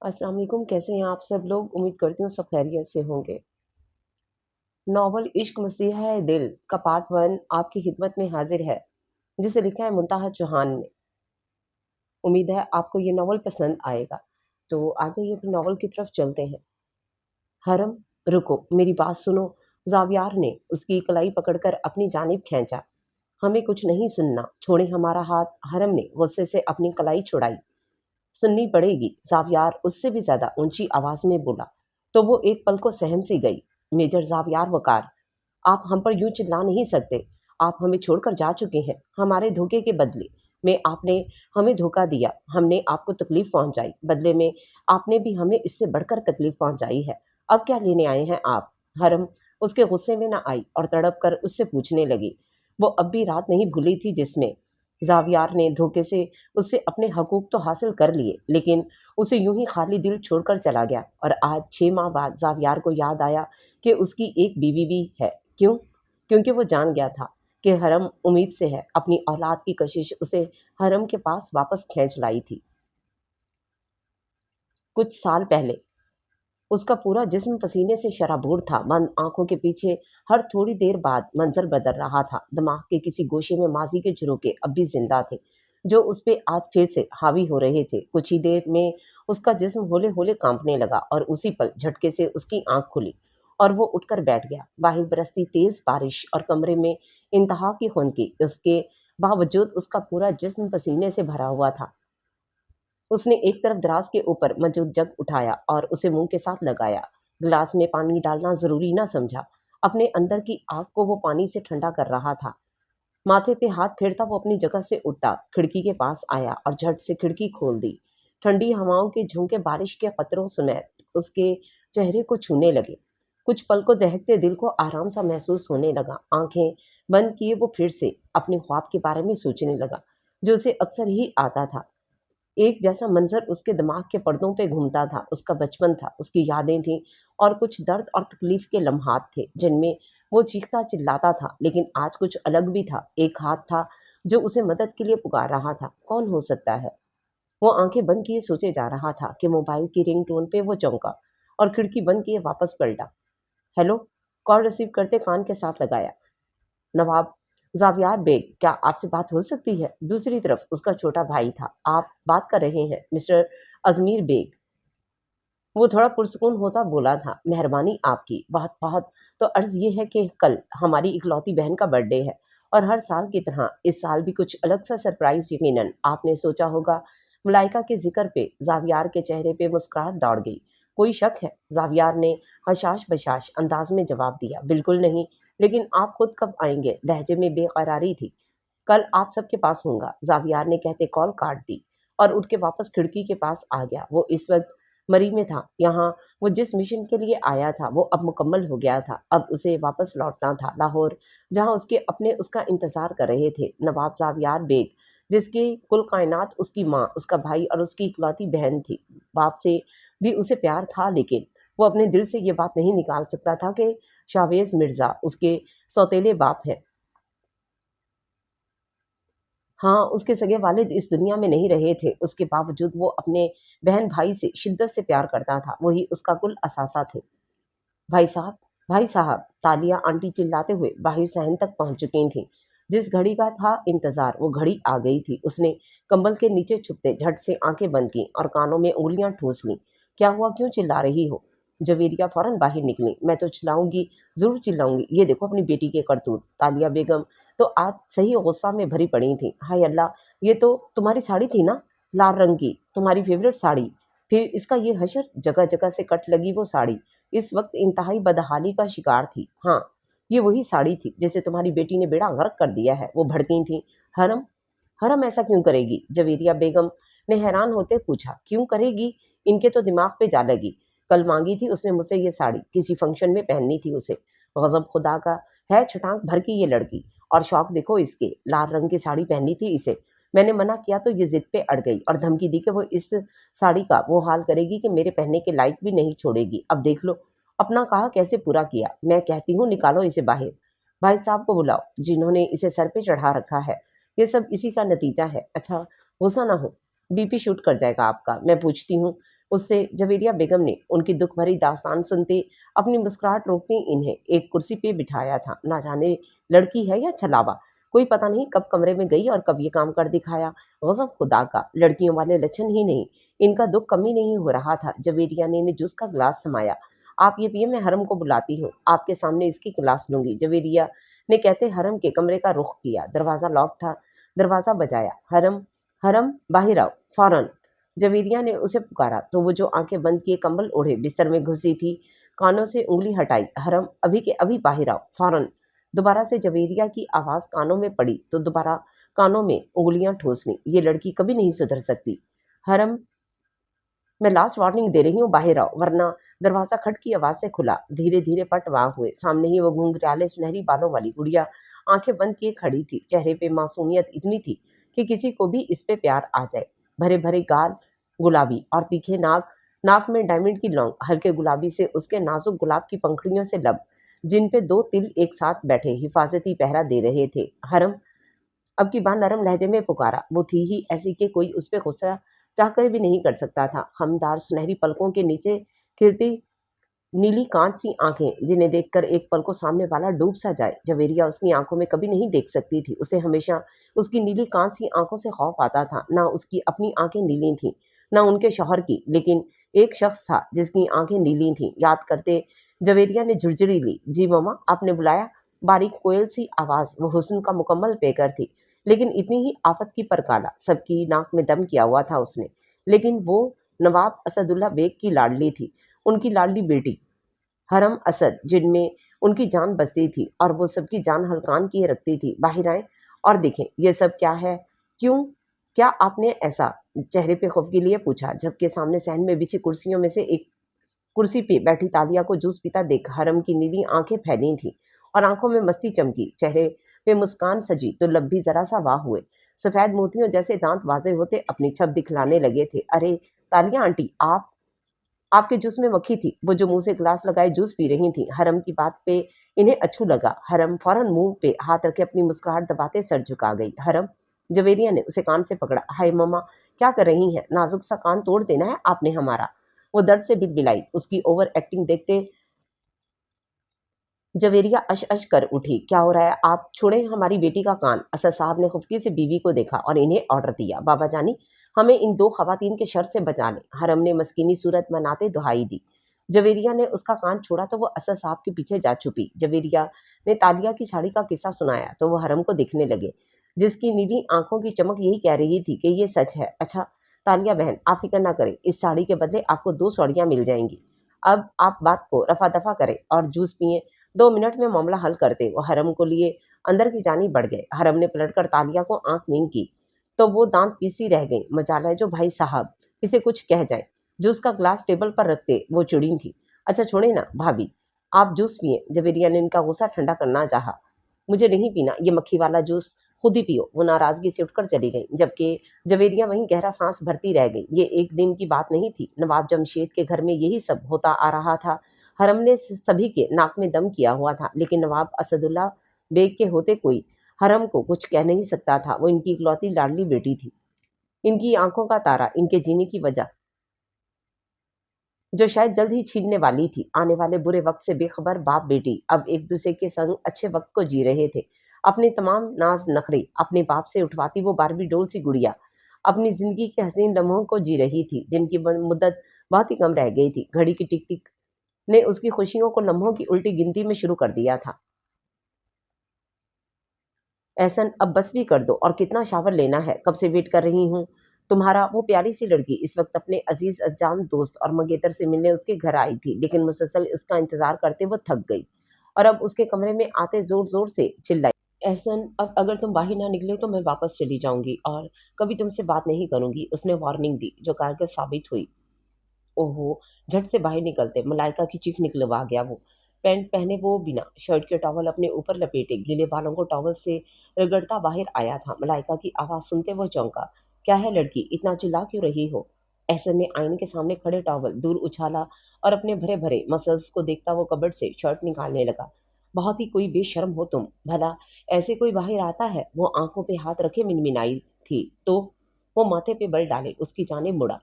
अस्सलाम वालेकुम। कैसे हैं आप सब लोग? उम्मीद करती हूँ सब खैरियत से होंगे। नॉवल इश्क मसीहा है दिल का पार्ट 1 आपकी खिदमत में हाजिर है, जिसे लिखा है मुंतहा चौहान ने। उम्मीद है आपको ये नॉवल पसंद आएगा। तो आ जाइए फिर नॉवल की तरफ चलते हैं। हरम, रुको, मेरी बात सुनो। ज़ावियार ने उसकी कलाई पकड़कर अपनी जानिब खींचा। हमें कुछ नहीं सुनना, छोड़े हमारा हाथ। हरम ने गुस्से से अपनी कलाई छुड़ाई। सुननी पड़ेगी, ज़ावियार उससे भी ज़्यादा ऊंची आवाज में बोला। तो वो एक पल को सहम सी गई। मेजर ज़ावियार वकार, आप हम पर यूं चिल्ला नहीं सकते। आप हमें छोड़कर जा चुके हैं। हमारे धोखे के बदले में आपने हमें धोखा दिया। हमने आपको तकलीफ पहुंचाई, बदले में आपने भी हमें इससे बढ़कर तकलीफ पहुंचाई है। अब क्या लेने आए हैं आप? हरम उसके गुस्से में न आई और तड़प कर उससे पूछने लगी। वो अब भी रात नहीं भूली थी जिसमें जावियार ने धोखे से उससे अपने हकूक तो हासिल कर लिए, लेकिन उसे यूं ही खाली दिल छोड़कर चला गया। और आज 6 माह बाद जावियार को याद आया कि उसकी एक बीवी भी है। क्यों? क्योंकि वो जान गया था कि हरम उम्मीद से है। अपनी औलाद की कशिश उसे हरम के पास वापस खींच लाई थी। कुछ साल पहले उसका पूरा जिस्म पसीने से शराबूर था। बंद आंखों के पीछे हर थोड़ी देर बाद मंजर बदल रहा था। दिमाग के किसी गोशे में माजी के झरोके अब भी जिंदा थे, जो उस पे आज फिर से हावी हो रहे थे। कुछ ही देर में उसका जिस्म होले होले कांपने लगा और उसी पल झटके से उसकी आंख खुली और वो उठकर बैठ गया। बाहर बरसती तेज बारिश और कमरे में इंतहा की खुनकी, उसके बावजूद उसका पूरा जिस्म पसीने से भरा हुआ था। उसने एक तरफ दराज के ऊपर मौजूद जग उठाया और उसे मुंह के साथ लगाया। गिलास में पानी डालना जरूरी ना समझा। अपने अंदर की आग को वो पानी से ठंडा कर रहा था। माथे पे हाथ फेरता वो अपनी जगह से उठा, खिड़की के पास आया और झट से खिड़की खोल दी। ठंडी हवाओं के झोंके बारिश के कतरों समेत उसके चेहरे को छूने लगे। कुछ पल को दहकते दिल को आराम सा महसूस होने लगा। आंखें बंद किए वो फिर से अपने ख्वाब के बारे में सोचने लगा, जो उसे अक्सर ही आता था। एक जैसा मंजर उसके दिमाग के पर्दों पे घूमता था। उसका बचपन था, उसकी यादें थीं और कुछ दर्द और तकलीफ के लम्हात थे जिनमें वो चीखता चिल्लाता था। लेकिन आज कुछ अलग भी था। एक हाथ था जो उसे मदद के लिए पुकार रहा था। कौन हो सकता है? वो आंखें बंद किए सोचे जा रहा था कि मोबाइल की रिंगटोन पे वो चौंका और खिड़की बंद किए वापस पलटा। हेलो, कॉल रिसीव करते कान के साथ लगाया। नवाब ज़ावियार बेग, क्या आपसे बात हो सकती है? दूसरी तरफ उसका छोटा भाई था। आप बात कर रहे हैं मिस्टर अजमीर बेग? वो थोड़ा पुरसकून होता बोला था। मेहरबानी आपकी, बहुत बहुत। तो अर्ज ये है कि कल हमारी इकलौती बहन का बर्थडे है और हर साल की तरह इस साल भी कुछ अलग सा सरप्राइज यकीनन आपने सोचा होगा। मलाइका के जिक्र पे जावियार के चेहरे पे मुस्कुराहट दौड़ गई। कोई शक है? जावियार ने हशाश बशाश अंदाज में जवाब दिया। बिल्कुल नहीं, लेकिन आप खुद कब आएंगे? लहजे में बेकरारी थी। कल आप सबके पास होऊंगा, जावियार ने कहते कॉल काट दी और उठ के वापस खिड़की के पास आ गया। वो इस वक्त मरी में था। यहाँ वो जिस मिशन के लिए आया था वो अब मुकम्मल हो गया था। अब उसे वापस लौटना था लाहौर, जहाँ उसके अपने उसका इंतजार कर रहे थे। नवाब ज़ावियार बेग, जिसकी कुल कायनात उसकी माँ, उसका भाई और उसकी इकलौती बहन थी। बाप से भी उसे प्यार था, लेकिन वो अपने दिल से ये बात नहीं निकाल सकता था कि शाहवेज मिर्ज़ा उसके सौतेले बाप हैं। हाँ, उसके सगे वालिद इस दुनिया में नहीं रहे थे। उसके बावजूद वो अपने बहन-भाई से शिद्दत से प्यार करता था। वही उसका कुल असासा थे। भाई साहब, भाई साहब, तालिया आंटी चिल्लाते हुए बाहर सहन तक पहुंच चुकी थीं। जिस घड़ी का था इंतजार, वो घड़ी आ गई थी। उसने कंबल के नीचे छुपते झट से आंखें बंद की और कानों में उंगलियां ठूंस लीं। क्या हुआ? क्यों चिल्ला रही हो? जवेरिया फौरन बाहर निकली। मैं तो चिल्लाऊंगी, जरूर चिल्लाऊंगी। ये देखो अपनी बेटी के करतूत। तालिया बेगम तो आज सही गुस्सा में भरी पड़ी थी। हाय अल्लाह, ये तो तुम्हारी साड़ी थी ना, लाल रंग की, तुम्हारी फेवरेट साड़ी। फिर इसका ये हशर, जगह जगह से कट लगी वो साड़ी इस वक्त इंतहाई बदहाली का शिकार थी। हाँ, ये वही साड़ी थी जिसे तुम्हारी बेटी ने बेड़ा गर्क कर दिया है। वो भड़की थी। हरम, हरम ऐसा क्यों करेगी? जवेरिया बेगम ने हैरान होते पूछा। क्यों करेगी? इनके तो दिमाग पे जा लगी। कल मांगी थी उसने मुझसे ये साड़ी, किसी फंक्शन में पहननी थी उसे। गजब खुदा का है, छटाक भर की ये लड़की। और शौक देखो इसके, लाल रंग की साड़ी पहननी थी इसे। मैंने मना किया तो ये जिद पे अड़ गई और धमकी दी कि वो इस साड़ी का वो हाल करेगी कि मेरे पहनने के लायक भी नहीं छोड़ेगी। अब देख लो अपना कहा कैसे पूरा किया। मैं कहती हूँ निकालो इसे बाहर। भाई साहब को बुलाओ, जिन्होंने इसे सर पे चढ़ा रखा है। ये सब इसी का नतीजा है। अच्छा, गुस्सा ना हो, बीपी शूट कर जाएगा आपका। मैं पूछती हूँ, उससे जवेरिया बेगम ने उनकी दुख भरी दास्तान सुनते अपनी मुस्कुराहट रोकते इन्हें एक कुर्सी पे बिठाया था। ना जाने लड़की है या छलावा, कोई पता नहीं कब कमरे में गई और कब ये काम कर दिखाया। गजब खुदा का, लड़कियों वाले लक्षण ही नहीं। इनका दुख कम ही नहीं हो रहा था। जवेरिया ने इन्हें जूस का गिलास थमाया। आप ये पिए, मैं हरम को बुलाती हूँ, आपके सामने इसकी गिलास लूंगी। जवेरिया ने कहते हरम के कमरे का रुख किया। दरवाजा लॉक था। दरवाजा बजाया। हरम, हरम बाहर आओ फौरन। जवेरिया ने उसे पुकारा तो वो जो आंखें बंद किए कंबल ओढ़े बिस्तर में घुसी थी, कानों से उंगली हटाई। हरम, अभी के अभी बाहर आओ फौरन। दोबारा से जवेरिया की आवाज कानों में पड़ी तो दोबारा कानों में उंगलियां ठोसनी। ये लड़की कभी नहीं सुधर सकती। हरम, मैं लास्ट वार्निंग दे रही हूँ, बाहर आओ वरना। दरवाजा खट की आवाज से खुला। धीरे धीरे पट वाह हुए। सामने ही वो घुंघराले सुनहरी बालों वाली गुड़िया आंखें बंद किए खड़ी थी। चेहरे पे मासूमियत इतनी थी कि किसी को भी इस पे प्यार आ जाए। भरे भरे गाल, गुलाबी और तीखे नाक, नाक में डायमंड की लौंग, हल्के गुलाबी से उसके नाजुक गुलाब की पंखुड़ियों से लब, जिन पे दो तिल एक साथ बैठे हिफाजती पहरा दे रहे थे। हरम, अब की बार नरम लहजे में पुकारा। वो थी ही ऐसी कि कोई उस पर गुस्सा चाहकर भी नहीं कर सकता था। हमदार सुनहरी पलकों के नीचे खिलती नीली कांच सी आंखें, जिन्हें देखकर एक पल को सामने वाला डूब सा जाए। जवेरिया उसकी आंखों में कभी नहीं देख सकती थी। उसे हमेशा उसकी नीली कांच सी आंखों से खौफ आता था। ना उसकी अपनी आंखें नीली थीं, ना उनके शौहर की, लेकिन एक शख्स था जिसकी आंखें नीली थीं। याद करते जवेरिया ने झुरझुरी ली। जी मम्मा, आपने बुलाया? बारीक कोयल सी आवाज, वो हुस्न का मुकम्मल पेकर थी, लेकिन इतनी ही आफत की परकाला। सबकी नाक में दम किया हुआ था उसने, लेकिन वो नवाब असदुल्ला बेग की लाडली थी, उनकी लाडली बेटी हरम असद, जिनमें उनकी जान बसती थी और वो सबकी जान हल्कान किए रखती थी। बाहर आए और देखें ये सब क्या है। क्यों, क्या आपने ऐसा? चेहरे पे खौफ के लिए पूछा, जबकि सामने सहन में बिछी कुर्सियों में से एक कुर्सी पे बैठी तालिया को जूस पीता देख हरम की नीली आंखें फैली थीं और आंखों में मस्ती चमकी। चेहरे पे मुस्कान सजी तो लब भी जरा सा वाह हुए। सफेद मोतियों जैसे दांत वाजे होते अपनी छब दिखलाने लगे थे। अरे तालिया आंटी, आप, आपके जूस में मक्खी थी। वो जो मुंह से ग्लास लगाए जूस पी रही थी। हरम की बात पे इन्हें अच्छू लगा। हरम फौरन मुंह पे हाथ रखे अपनी मुस्कुराहट दबाते सर झुका गई। हरम, जवेरिया ने उसे कान से पकड़ा। हाय मम्मा, क्या कर रही हैं? नाजुक सा कान तोड़ देना है आपने हमारा। वो दर्द से बिलबिलाई। उसकी ओवर एक्टिंग देखते जवेरिया अश अश कर उठी। क्या हो रहा है? आप छोड़ें हमारी बेटी का कान। असद साहब ने खुफकी से बीवी को देखा और इन्हें ऑर्डर दिया, बाबा जानी, हमें इन दो खवातीन के शर से बचा लें। हरम ने मस्कीनी सूरत बनाते दुहाई दी। जवेरिया ने उसका कान छोड़ा तो वो असद साहब के पीछे जा छुपी। जवेरिया ने तालिया की साड़ी का किस्सा सुनाया तो वो हरम को दिखने लगे, जिसकी नीली आंखों की चमक यही कह रही थी कि ये सच है। अच्छा तालिया बहन, आप फिक्र ना करें, इस साड़ी के बदले आपको दो साड़ियाँ मिल जाएंगी। अब आप बात को रफा दफा करें और जूस पिए। 2 मिनट में मामला हल करते। वो हरम को लिए अंदर की जानी बढ़ गए। हरम ने पलटकर तालिया को आंख मींग की तो वो दांत पीसी रह गई। मजाला है जो भाई साहब इसे कुछ कह जाए। जूस का ग्लास टेबल पर रखते वो चिड़ी थी। अच्छा छोड़े ना भाभी, आप जूस पिए। जवेरिया ने इनका गुस्सा ठंडा करना चाहा। मुझे नहीं पीना ये मक्खी वाला जूस, खुद ही पियो। वो नाराजगी से उठकर चली गई, जबकि जवेरिया वहीं गहरा सांस भरती रह गई। ये एक दिन की बात नहीं थी। नवाब जमशेद के घर में यही सब होता आ रहा था। हरम ने सभी के नाक में दम किया हुआ था, लेकिन नवाब असदुल्ला बेग के होते कोई हरम को कुछ कह नहीं सकता था। वो इनकी इकलौती लाडली बेटी थी, इनकी आंखों का तारा, इनके जीने की वजह, जो शायद जल्द ही छीनने वाली थी। आने वाले बुरे वक्त से बेखबर बाप बेटी अब एक दूसरे के संग अच्छे वक्त को जी रहे थे। अपने तमाम नाज नखरे अपने बाप से उठवाती वो बारबी डोल सी गुड़िया अपनी जिंदगी के हसीन लम्हों को जी रही थी, जिनकी मुद्दत बहुत ही कम रह गई थी। घड़ी की टिक टिक ने उसकी खुशियों को लम्हों की उल्टी गिनती में शुरू कर दिया था। एहसन, अब बस भी कर दो, और कितना शावर लेना है? कब से वेट कर रही हूँ। तुम्हारा वो प्यारी सी लड़की इस वक्त अपने अजीज अजान दोस्त और मंगेतर से मिलने उसके घर आई थी, लेकिन मुसलसल इसका इंतजार करते वो थक गई और अब उसके कमरे में आते जोर जोर से चिल्लाई, एहसन, अब अगर तुम बाहर ना निकले तो मैं वापस चली जाऊंगी और कभी तुमसे बात नहीं करूंगी। उसने वार्निंग दी जो कारगर साबित हुई। ओहो! झट से बाहर निकलते मलाइका की चीख निकलवा गया वो। पैंट पहने वो बिना शर्ट के टॉवल अपने ऊपर लपेटे गीले बालों को टॉवल से रगड़ता बाहर आया था। मलाइका की आवाज़ सुनते वो चौंका। क्या है लड़की, इतना चिल्ला क्यों रही हो? एहसन ने आईने के सामने खड़े टॉवल दूर उछाला और अपने भरे-भरे मसल्स को देखता वो कबर्ड से शर्ट निकालने लगा। बहुत ही कोई बेशर्म हो तुम। भला ऐसे कोई बाहर आता है? वो आंखों पे हाथ रखे मिनमिनाई थी तो वो माथे पे बल डाले उसकी जानिब मुड़ा।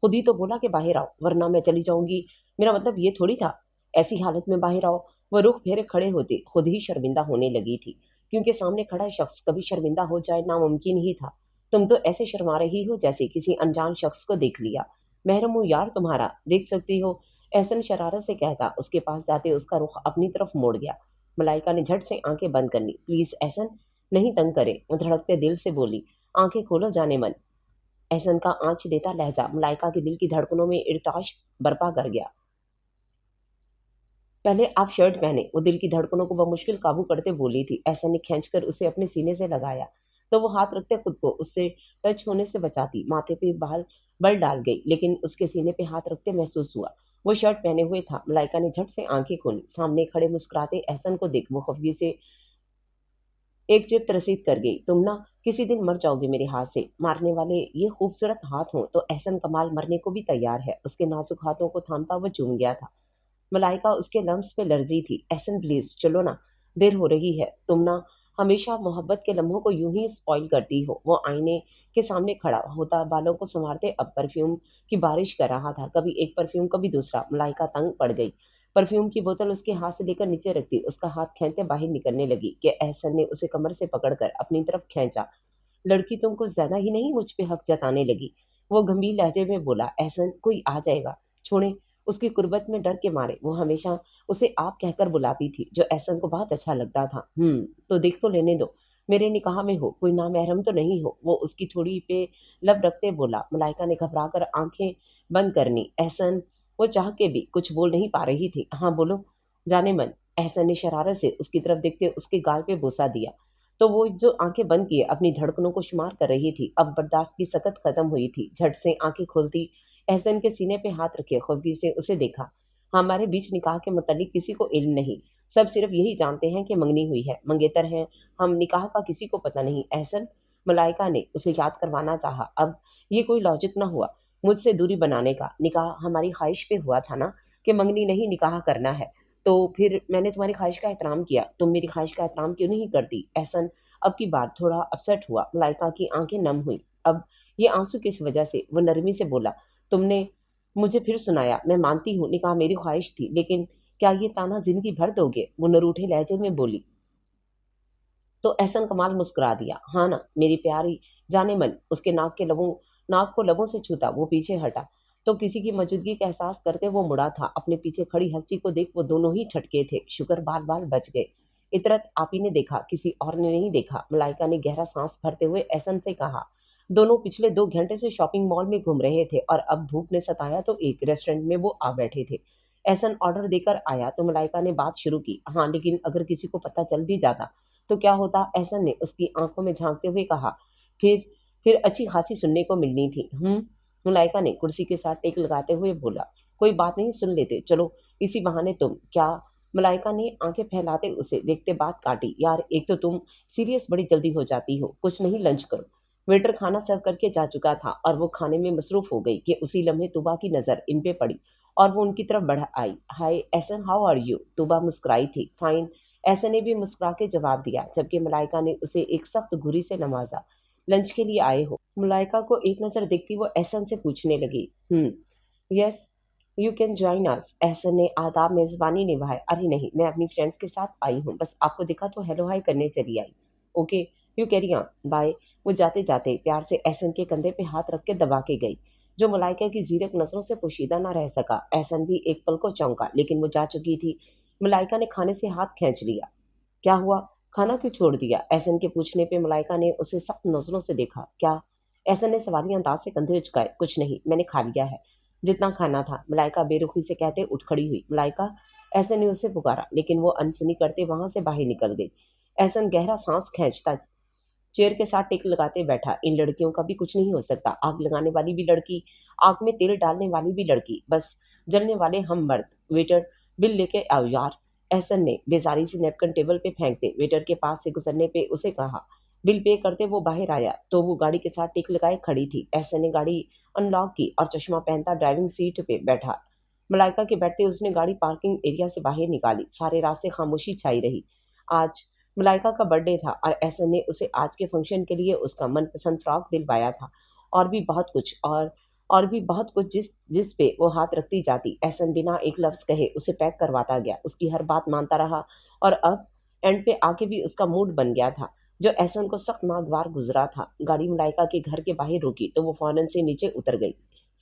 खुद ही तो बोला कि बाहर आओ वरना मैं चली जाऊंगी। मेरा मतलब ये थोड़ी था ऐसी हालत में बाहर आओ। वह रुख फेरे खड़े होते खुद ही शर्मिंदा होने लगी थी, क्योंकि सामने खड़ा शख्स कभी शर्मिंदा हो जाए नामुमकिन ही था। तुम तो ऐसे शर्मा रही हो जैसे किसी अनजान शख्स को देख लिया। महरम हूँ यार तुम्हारा, देख सकती हो, एहसन शरारत से कहता उसके पास जाते उसका रुख अपनी तरफ मोड़ गया। मलाइका ने झट से आंखें बंद कर ली। प्लीज एहसन, नहीं तंग करे, वो धड़कते दिल से बोली। आंखें खोलो जाने मन। एहसन का आंच देता लहजा मलाइका के दिल की धड़कनों में इर्ताश बर्पा कर गया। पहले आप शर्ट पहने, वो दिल की धड़कनों को बमुश्किल काबू करते बोली थी। एहसन ने खींचकर उसे अपने सीने से लगाया तो वो हाथ रखते खुद को उससे टच होने से बचाती माथे पे बाल बल डाल गई, लेकिन उसके सीने पे हाथ रखते महसूस हुआ वो शर्ट पहने हुए था। मलाइका ने झट से आंखें खोली। सामने खड़े मुस्कुराते एहसन को देख वो खफगी से एक चिप्त रसीद कर गई। तुम ना किसी दिन मर जाओगे मेरे हाथ से। मारने वाले ये खूबसूरत हाथ हों तो एहसन कमाल मरने को भी तैयार है। उसके नाजुक हाथों को थामता वो चूम गया था। मलाइका उसके लम्स पे लर्जी थी। एहसन प्लीज चलो ना, देर हो रही है। तुम ना हमेशा मोहब्बत के लम्हों को यूं ही स्पॉइल करती हो। वो आईने के सामने खड़ा होता बालों को संवारते अब परफ्यूम की बारिश कर रहा था। कभी एक परफ्यूम कभी दूसरा। मलाइका तंग पड़ गई। परफ्यूम की बोतल उसके हाथ से लेकर नीचे रखती उसका हाथ खींचते बाहर निकलने लगी कि एहसन ने उसे कमर से पकड़कर अपनी तरफ खींचा। लड़की तुम कुछ ज्यादा ही नहीं मुझ पे हक जताने लगी, वो गंभीर लहजे में बोला। एहसन, कोई आ जाएगा, छोड़े। उसकी कुर्बत में डर के मारे वो हमेशा उसे आप कहकर बुलाती थी, जो एहसन को बहुत अच्छा लगता था। तो देख तो लेने दो, मेरे निकाह में हो, कोई नामहरम तो नहीं हो, वो उसकी थोड़ी पे लब रखते बोला। मलाइका ने घबरा कर आंखें बंद करनी। एहसन वो चाह के भी कुछ बोल नहीं पा रही थी। हाँ बोलो जाने मन। एहसन ने शरारत से उसकी तरफ देखते उसके गाल पे बोसा दिया तो वो जो आंखें बंद किए अपनी धड़कनों को शुमार कर रही थी। अब बर्दाश्त की सकत खत्म हुई थी। झट से आंखें खोलती एहसन के सीने पे हाथ रखे खुफगी से उसे देखा। हमारे बीच निकाह के मुतालिक किसी को इल्म नहीं, सब सिर्फ यही जानते हैं कि मंगनी हुई है, मंगेतर हैं हम, निकाह का किसी को पता नहीं। एहसन, मलाइका ने उसे याद करवाना चाहा। अब ये कोई लॉजिक ना हुआ मुझसे दूरी बनाने का। निकाह हमारी ख्वाहिश पे हुआ था ना कि मंगनी नहीं निकाह करना है, तो फिर मैंने तुम्हारी ख्वाहिश का एहतराम किया। तुम मेरी ख्वाहिश का एहतराम क्यों नहीं करती? एहसन अब की बार थोड़ा अपसेट हुआ। मलाइका की आंखें नम हुई। अब ये आंसू किस वजह से? वो नरमी से बोला। तुमने मुझे फिर सुनाया, मैं मानती हूँ निकाह मेरी ख्वाहिश थी, लेकिन क्या ये ताना जिंदगी भर दोगे? वो नरूठे लहजे में बोली। तो एहसन कमाल मुस्कुरा दिया। हाँ ना मेरी प्यारी जाने मन। उसके नाक को लबों से छूता वो पीछे हटा तो किसी की मौजूदगी का एहसास करते वो मुड़ा था। अपने पीछे खड़ी हंसी को देख वो दोनों ही ठटके थे। शुक्र बाल बाल बच गए। इतरत आप ही ने देखा, किसी और ने नहीं देखा। मलाइका ने गहरा सांस भरते हुए एहसन से कहा। दोनों पिछले 2 घंटे से शॉपिंग मॉल में घूम रहे थे और अब भूख ने सताया तो एक रेस्टोरेंट में वो आ बैठे थे। एहसन ऑर्डर देकर आया तो मलाइका ने बात शुरू की। हाँ लेकिन अगर किसी को पता चल भी जाता तो क्या होता? एहसन ने उसकी आंखों में झांकते हुए कहा। फिर फिर अच्छी खासी सुनने को मिलनी थी। मुलाइका ने कुर्सी के साथ टेक लगाते हुए बोला। कोई बात नहीं, सुन लेते, चलो इसी बहाने। तुम क्या? मलाइका ने आंखें फैलाते उसे देखते बात काटी। यार एक तो तुम सीरियस बड़ी जल्दी हो जाती हो, कुछ नहीं लंच करो। वेटर खाना सर्व करके जा चुका था और वो खाने में मसरूफ हो गई कि उसी लम्हे तुबा की नजर इन पे पड़ी और वो उनकी तरफ बढ़ आई। हाय एहसन, हाउ आर यू? तुबा मुस्कुराई थी। फाइन, ऐसे ने भी मुस्कुरा के जवाब दिया, जबकि मलाइका ने उसे एक सख्त घुरी से नवाजा। लंच के लिए आए हो? मलाइका को एक नजर देखती वो एहसन से पूछने लगी। Yes, you can join us. Ehsan ने आदाब मेजबानी निभाए। अरे नहीं, मैं अपनी फ्रेंड्स के साथ आई हूँ, बस आपको देखा तो हेलो हाई करने चली आई। Okay, you carry on, bye. वो जाते जाते प्यार से एहसन के कंधे पे हाथ रख के दबा के गई, जो मलाइका की जीरक नजरों से पोशीदा ना रह सका। एहसन भी एक पल को चौंका, लेकिन वो जा चुकी थी। मलाइका ने खाने से हाथ खींच लिया। क्या हुआ, खाना क्यों छोड़ दिया? एहसन के पूछने पे मलाइका ने उसे सख्त नजरों से देखा। क्या? एहसन ने सवालिया अंदाज से कंधे उचकाए। कुछ नहीं, मैंने खा लिया है जितना खाना था, मलाइका बेरुखी से कहते उठ खड़ी हुई। मलाइका, एहसन ने उसे पुकारा, लेकिन वो अनसुनी करते वहां से बाहर निकल गई। एहसन गहरा सांस खींचता चेयर के साथ टिक लगाते बैठा। इन लड़कियों का भी कुछ नहीं हो सकता, आग लगाने वाली भी लड़की, आग में तेल डालने वाली भी लड़की, बस जलने वाले हम मर्द। वेटर, बिल लेके आओ यार। एहसन ने बेजारी से नैपकिन टेबल पे फेंकते वेटर के पास से गुजरने पे उसे कहा। बिल पे करते वो बाहर आया तो वो गाड़ी के साथ टिक लगाए खड़ी थी। एहसन ने गाड़ी अनलॉक की और चश्मा पहनता ड्राइविंग सीट पे बैठा। मलाइका के बैठते उसने गाड़ी पार्किंग एरिया से बाहर निकाली। सारे रास्ते खामोशी छाई रही। आज मलाइका का बर्थडे था और एहसन ने उसे आज के फंक्शन के लिए उसका मनपसंद फ्रॉक दिलवाया था और भी बहुत कुछ। और اور بھی بہت کچھ جس جس پہ وہ ہاتھ رکھتی جاتی۔ احسن بنا ایک لفظ کہے اسے پیک کرواتا گیا، اس کی ہر بات مانتا رہا، اور اب اینڈ پہ آ کے بھی اس کا موڈ بن گیا تھا جو احسن کو سخت ناگوار گزرا تھا۔ گاڑی ملائکہ کے گھر کے باہر رکی تو وہ فوراً سے نیچے اتر گئی،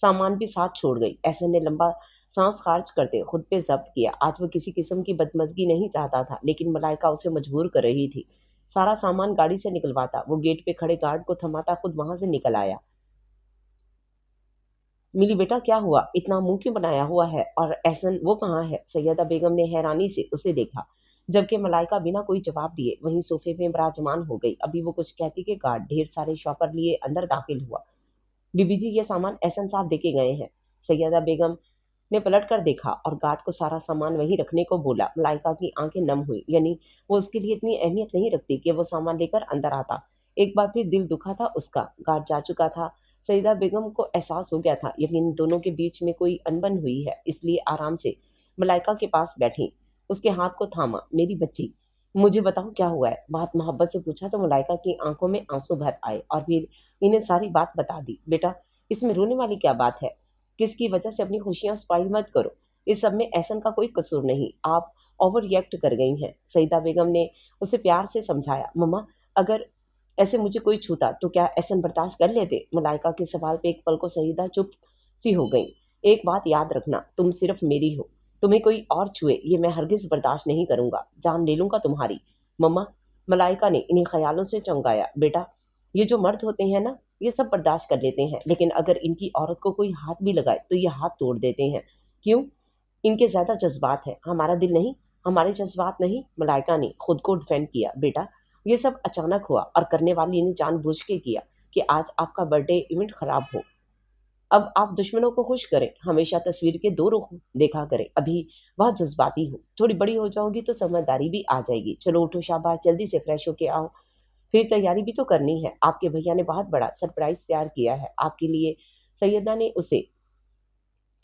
سامان بھی ساتھ چھوڑ گئی۔ احسن نے لمبا سانس خارج کرتے خود پہ ضبط کیا۔ آج وہ کسی قسم کی بدمزگی نہیں چاہتا تھا، لیکن ملائکہ اسے مجبور کر رہی تھی۔ سارا سامان گاڑی سے نکلواتا، وہ گیٹ پہ کھڑے گارڈ کو تھماتا، خود وہاں سے نکل آیا۔ ملی بیٹا کیا ہوا؟ اتنا منہ کیوں بنایا ہوا ہے؟ اور احسن وہ کہاں ہے؟ سیدہ بیگم نے حیرانی سے اسے دیکھا، جبکہ ملائکہ بنا کوئی جواب دیے وہیں صوفے میں براجمان ہو گئی۔ ابھی وہ کچھ کہتی کہ گارڈ ڈھیر سارے شاپر لیے اندر داخل ہوا۔ بی بی جی یہ سامان احسن صاحب دے کے گئے ہیں۔ سیدہ بیگم نے پلٹ کر دیکھا اور گارڈ کو سارا سامان وہیں رکھنے کو بولا۔ ملائکہ کی آنکھیں نم ہوئی، یعنی وہ اس کے لیے اتنی اہمیت نہیں رکھتی کہ وہ سامان لے کر اندر آتا۔ ایک بار پھر دل دکھا تھا اس کا، گارڈ جا چکا تھا۔ سیدہ بیگم کو احساس ہو گیا تھا یقین دونوں کے بیچ میں کوئی انبن ہوئی ہے، اس لیے آرام سے ملائکہ کے پاس بیٹھی، اس کے ہاتھ کو تھاما۔ میری بچی مجھے بتاؤ کیا ہوا ہے؟ بہت محبت سے پوچھا تو ملائکہ کی آنکھوں میں آنسو بھر آئے اور پھر انہیں ساری بات بتا دی۔ بیٹا اس میں رونے والی کیا بات ہے؟ کس کی وجہ سے اپنی خوشیاں سپائل مت کرو، اس سب میں احسن کا کوئی قصور نہیں، آپ اوور ریئیکٹ کر گئی ہیں۔ سیدہ بیگم نے اسے پیار سے سمجھایا۔ مما اگر ایسے مجھے کوئی چھوتا تو کیا احسن برداشت کر لیتے؟ ملائکہ کے سوال پہ ایک پل کو سیدہ چپ سی ہو گئی۔ ایک بات یاد رکھنا، تم صرف میری ہو، تمہیں کوئی اور چھوئے یہ میں ہرگز برداشت نہیں کروں گا، جان لے لوں گا تمہاری۔ مما ملائکہ نے انہیں خیالوں سے چونکایا۔ بیٹا یہ جو مرد ہوتے ہیں نا یہ سب برداشت کر لیتے ہیں، لیکن اگر ان کی عورت کو کوئی ہاتھ بھی لگائے تو یہ ہاتھ توڑ دیتے ہیں۔ کیوں؟ ان کے زیادہ جذبات ہیں، ہمارا دل نہیں، ہمارے جذبات نہیں۔ ملائکہ نے خود کو ڈیفینڈ کیا۔ بیٹا یہ سب اچانک ہوا اور کرنے والی نے جان بوجھ کے کیا کہ آج آپ کا برتھ ڈے ایونٹ خراب ہو۔ اب آپ دشمنوں کو خوش کریں، ہمیشہ تصویر کے دو رخ دیکھا کریں۔ ابھی بہت جذباتی ہو، تھوڑی بڑی ہو جاؤ گی تو سمجھداری بھی آ جائے گی۔ چلو اٹھو شاباش، جلدی سے فریش ہو کے آؤ، پھر تیاری بھی تو کرنی ہے، آپ کے بھیا نے بہت بڑا سرپرائز تیار کیا ہے آپ کے لیے۔ سیدہ نے اسے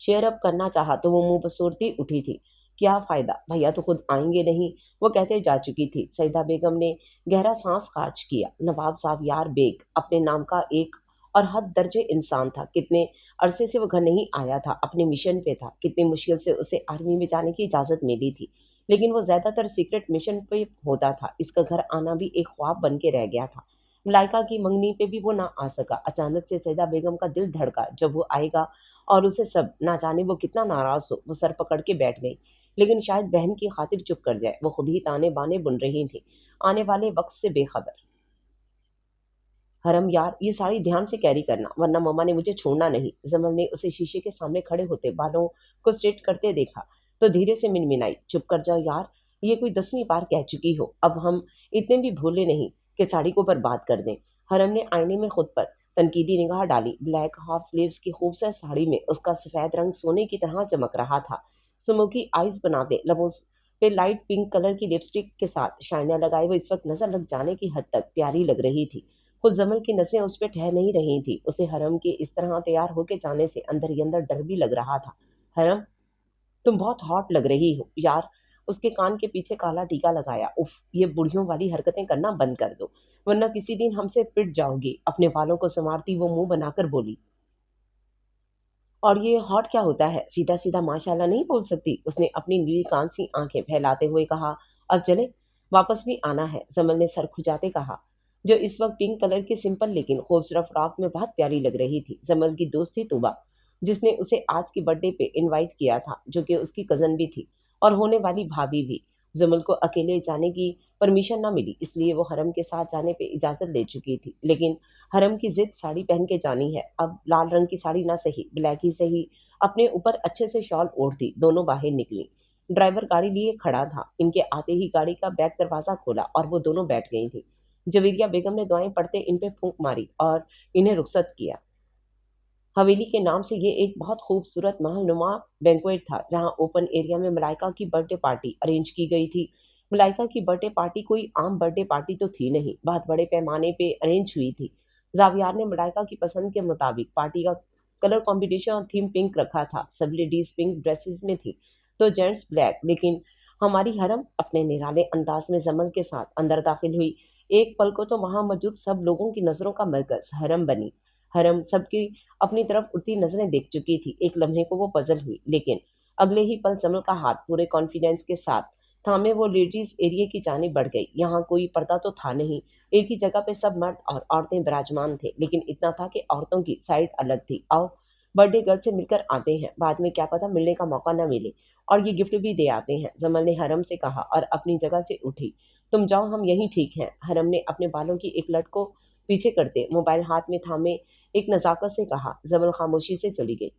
چیئر اپ کرنا چاہا تو وہ منہ بسورتی اٹھی تھی۔ کیا فائدہ، بھیا تو خود آئیں گے نہیں، وہ کہتے جا چکی تھی۔ سیدہ بیگم نے گہرا سانس خارج کیا۔ نواب صاحب یار بیگ اپنے نام کا ایک اور حد درجے انسان تھا، کتنے عرصے سے وہ گھر نہیں آیا تھا، اپنے مشن پہ تھا، کتنی مشکل سے اسے آرمی میں جانے کی اجازت ملی تھی، لیکن وہ زیادہ تر سیکرٹ مشن پہ ہوتا تھا۔ اس کا گھر آنا بھی ایک خواب بن کے رہ گیا تھا۔ ملائکہ کی منگنی پہ بھی وہ نہ آ سکا۔ اچانک سے سیدہ بیگم کا دل دھڑکا، جب وہ آئے گا اور اسے سب نہ جانے وہ کتنا ناراض ہو۔ وہ سر پکڑ کے بیٹھ گئی، لیکن شاید بہن کی خاطر چپ کر جائے، وہ خود ہی تانے بانے بن رہی تھی، آنے والے وقت سے بے خبر۔ حرم یار یہ ساڑی دھیان سے کیری کرنا ورنہ مما نے مجھے چھوڑنا نہیں۔ زمل نے اسے شیشے کے سامنے کھڑے ہوتے بالوں کو اسٹریٹ کرتے دیکھا تو دھیرے سے منمنائی۔ چپ کر جاؤ یار، یہ کوئی 10ویں بار کہہ چکی ہو، اب ہم اتنے بھی بھولے نہیں کہ ساڑی کو برباد کر دیں۔ حرم نے آئینے میں خود پر تنقیدی نگاہ ڈالی۔ بلیک ہاف سلیوز کی خوبصورت ساڑی میں اس کا سفید رنگ سونے کی طرح چمک رہا تھا۔ سموکی آئیز بناتے لبوں پہ لائٹ پنک کلر کی لپسٹک کے ساتھ شائنر لگائے وہ اس وقت نظر لگ جانے کی حد تک پیاری لگ رہی تھی۔ خود زمل کی نسیں اس پہ ٹھہر نہیں رہی تھی، اسے حرم کے اس طرح تیار ہو کے جانے سے اندر ہی اندر ڈر بھی لگ رہا تھا۔ حرم تم بہت ہاٹ لگ رہی ہو یار، اس کے کان کے پیچھے کالا ٹیکا لگایا۔ اف یہ بڑھیوں والی حرکتیں کرنا بند کر دو ورنہ کسی دن ہم سے پٹ جاؤ گی۔ اپنے بالوں کو سنوارتی وہ منہ بنا کر بولی۔ اور یہ ہاٹ کیا ہوتا ہے؟ سیدھا سیدھا ماشاءاللہ نہیں بول سکتی؟ اس نے اپنی نیلی کانسی آنکھیں پھیلاتے ہوئے کہا۔ اب چلے، واپس بھی آنا ہے، زمل نے سر کھجاتے کہا، جو اس وقت پنک کلر کی سمپل لیکن خوبصورت فراک میں بہت پیاری لگ رہی تھی۔ زمل کی دوست تھی توبہ، جس نے اسے آج کی برتھ ڈے پہ انوائٹ کیا تھا، جو کہ اس کی کزن بھی تھی اور ہونے والی بھابھی بھی۔ زمل کو اکیلے جانے کی پرمیشن نہ ملی، اس لیے وہ حرم کے ساتھ جانے پہ اجازت لے چکی تھی، لیکن حرم کی ضد ساڑی پہن کے جانی ہے۔ اب لال رنگ کی ساڑی نہ صحیح، بلیک ہی صحیح، اپنے اوپر اچھے سے شال اوڑھ دی، دونوں باہر نکلی۔ ڈرائیور گاڑی لیے کھڑا تھا، ان کے آتے ہی گاڑی کا بیک دروازہ کھولا اور وہ دونوں بیٹھ گئی تھیں۔ جویریہ بیگم نے دعائیں پڑھتے ان پہ پھونک ماری اور انہیں رخصت کیا۔ حویلی کے نام سے یہ ایک بہت خوبصورت محل نما بینکویٹ تھا، جہاں اوپن ایریا میں ملائکہ کی برتھ ڈے پارٹی ارینج کی گئی تھی۔ ملائکہ کی برتھ ڈے پارٹی کوئی عام برتھ ڈے پارٹی تو تھی نہیں، بہت بڑے پیمانے پہ ارینج ہوئی تھی۔ زاویار نے ملائکہ کی پسند کے مطابق پارٹی کا کلر کمبینیشن اور تھیم پنک رکھا تھا۔ سب لیڈیز پنک ڈریسز میں تھی تو جینٹس بلیک، لیکن ہماری حرم اپنے نرالے انداز میں زمل کے ساتھ اندر داخل ہوئی۔ ایک پل کو تو وہاں موجود سب لوگوں کی نظروں کا مرکز حرم بنی۔ हरम सबकी अपनी तरफ उड़ती नजरें देख चुकी थी। एक लम्हे को वो पजल हुई, लेकिन अगले ही पल जमल का हाथ पूरे कॉन्फिडेंस के साथ थामे वो लेडीज एरिया की जानिब बढ़ गई। यहाँ कोई पर्दा तो था नहीं, एक ही जगह पे सब मर्द और औरतें विराजमान थे, लेकिन इतना था कि औरतों की साइड अलग थी। आओ बर्थडे गर्ल से मिलकर आते हैं, बाद में क्या पता मिलने का मौका न मिले, और ये गिफ्ट भी दे आते हैं, जमल ने हरम से कहा और अपनी जगह से उठी। तुम जाओ, हम यहीं ठीक हैं, हरम ने अपने बालों की एक लट को पीछे करते मोबाइल हाथ में थामे एक नजाकत से कहा। जमल खामोशी से चली गई।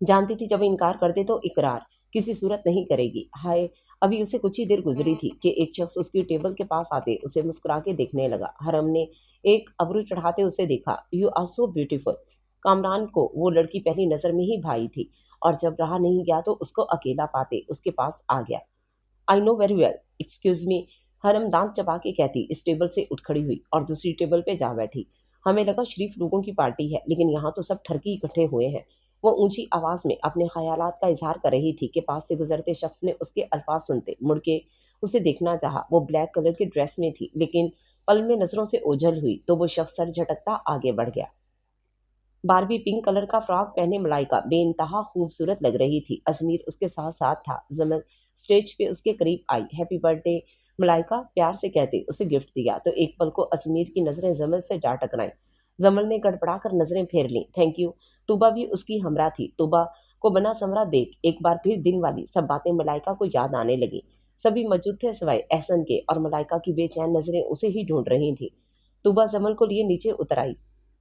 जानती थी जब इनकार कर दे तो इकरार किसी सूरत नहीं करेगी। हाय, अभी उसे कुछ ही देर गुजरी थी कि एक शख्स उसकी टेबल के पास आते उसे मुस्कुरा के देखने लगा। हरम ने एक अबरू चढ़ाते उसे देखा। You are so beautiful. Kamran को वो लड़की पहली नजर में ही भाई थी, और जब रहा नहीं गया तो उसको अकेला पाते उसके पास आ गया। I know very well, excuse me, हरम दांत चबा के कहती इस टेबल से उठ खड़ी हुई और दूसरी टेबल पे जा बैठी। हमें लगा शरीफ लोगों की पार्टी है, लेकिन यहाँ तो सब ठरकी इकट्ठे हुए हैं। वो ऊंची आवाज में अपने ख्यालात का इजहार कर रही थी कि पास से गुजरते शख्स ने उसके अल्फाज सुनते मुड़ के उसे देखना चाहा। वो ब्लैक कलर की ड्रेस में थी, लेकिन पल में नजरों से ओझल हुई तो वो शख्स सर झटकता आगे बढ़ गया। बारबी पिंक कलर का फ्रॉक पहने मलाइका बेइंतहा खूबसूरत लग रही थी। अजमीर उसके साथ साथ था। जमल स्टेज पे उसके करीब आई। हैप्पी बर्थडे मलाइका प्यार से कहते उसे गिफ्ट दिया तो एक पल को अजमीर की नजरें जमल से जा टकराई। जमल ने गड़बड़ा कर नजरें फेर ली। Thank you. तूबा भी उसकी हमरा थी। तूबा को बना समरा देख एक बार फिर दिन वाली सब बातें मलाइका को याद आने लगी। सभी मौजूद थे सिवाय एहसन के, और मलाइका की बेचैन नजरें उसे ही ढूंढ रही थी। तूबा जमल को लिए नीचे उतर आई।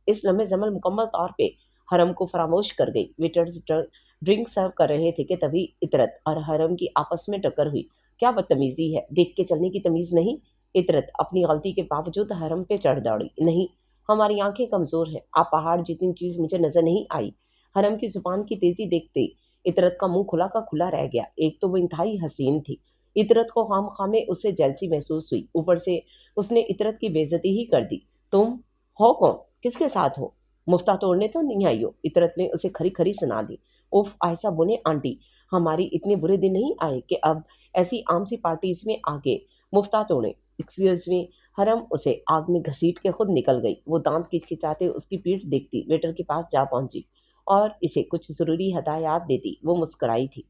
इस लम्हे जमल मुकम्मल तौर पे हरम को फरामोश कर गई। वेटर्स ड्रिंक सर्व कर रहे थे कि तभी इतरत और हरम की आपस में टक्कर हुई। क्या बदतमीजी है, देख के चलने की तमीज नहीं। इतरत अपनी गलती के बावजूद हरम पे चढ़ दौड़ी। नहीं, हमारी आंखें कमजोर हैं, आप पहाड़ जितनी चीज मुझे नजर नहीं आई। हरम की जुबान की तेजी देखते इतरत का मुंह खुला का खुला रह गया। एक तो वो इंतहाई हसीन थी, इतरत को खाम खामे उससे जेलसी महसूस हुई, ऊपर से उसने इतरत की बेइज्जती ही कर दी। तुम हो कौन, किसके साथ हो? मुफ्ता तोड़ने तो नहीं आई हो? इतरत ने उसे खरी खरी सुना दी। उफ, आयशा बोले आंटी, हमारी इतने बुरे दिन नहीं आए कि अब ऐसी आम सी पार्टीज में आगे मुफ्ता तोड़े। Excuse me. हरम उसे आग में घसीट के खुद निकल गई। वो दांत खिचखिचाते उसकी पीठ देखती वेटर के पास जा पहुंची और इसे कुछ जरूरी हदायत देती। वो मुस्कुराई थी।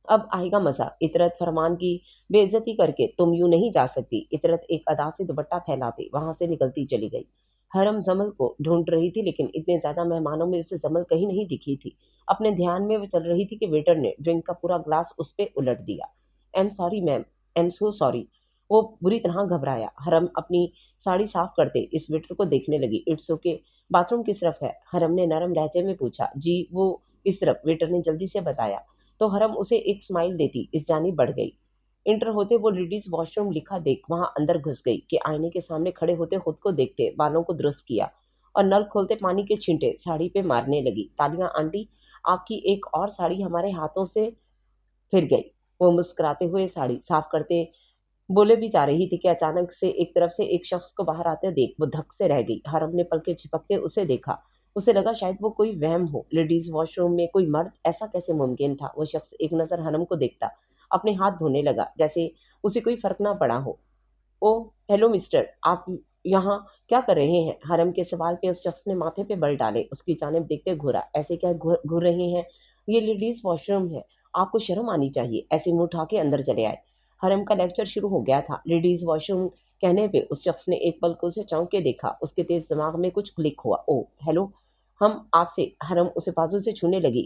अब आएगा मजा। इतरत फरमान की बेइज्जती करके तुम यूं नहीं जा सकती। इतरत एक अदा से दुपट्टा फैलाते वहां से निकलती चली गई। हरम जमल को ढूंढ रही थी, लेकिन इतने ज्यादा मेहमानों में उसे जमल कहीं नहीं दिखी थी। अपने ध्यान में वो चल रही थी कि वेटर ने ड्रिंक का पूरा ग्लास उस पे उलट दिया। Am sorry ma'am, am so sorry. वो बुरी तरह घबराया। हरम अपनी साड़ी साफ करते इस वेटर को देखने लगी। इट्स ओके, बाथरूम किस तरफ है? हरम ने नरम लहजे में पूछा। जी वो इस तरफ, वेटर ने जल्दी से बताया। तो हरम उसे एक स्माइल देती इस जानिब बढ़ गई। इंटर होते वो लेडीज वॉशरूम लिखा देख वहां अंदर घुस गई कि आईने के सामने खड़े होते खुद को देखते, बालों को दुरुस्त किया और नल खोलते पानी के छींटे साड़ी पे मारने लगी। तालियां आंटी, आपकी एक और साड़ी हमारे हाथों से फिर गई। वो मुस्कुराते हुए साड़ी साफ करते बोले भी जा रही थी कि अचानक से एक तरफ से एक शख्स को बाहर आते देख वो धक से रह गई। हरम ने पलके झपकते उसे देखा। उसे लगा शायद वो कोई वहम हो। लेडीज वॉशरूम में कोई मर्द, ऐसा कैसे मुमकिन था? वो शख्स एक नजर हरम को देखता अपने हाथ धोने लगा, जैसे उसे कोई फर्क ना पड़ा हो। ओ हेलो मिस्टर, आप यहाँ क्या कर रहे हैं? हरम के सवाल पे उस शख्स ने माथे पे बल डाले उसकी जानिब देखते घूरा। ऐसे क्या घूर रहे हैं? ये लेडीज वॉशरूम है, आपको शर्म आनी चाहिए। ऐसे मुंह उठा के अंदर चले आए। हरम का लेक्चर शुरू हो गया था। लेडीज वॉशरूम कहने पे उस शख्स ने एक पल को उसे चौंक के देखा। उसके तेज दिमाग में कुछ क्लिक हुआ। ओ हेलो, हम आपसे। हरम उसे बाजू से छूने लगी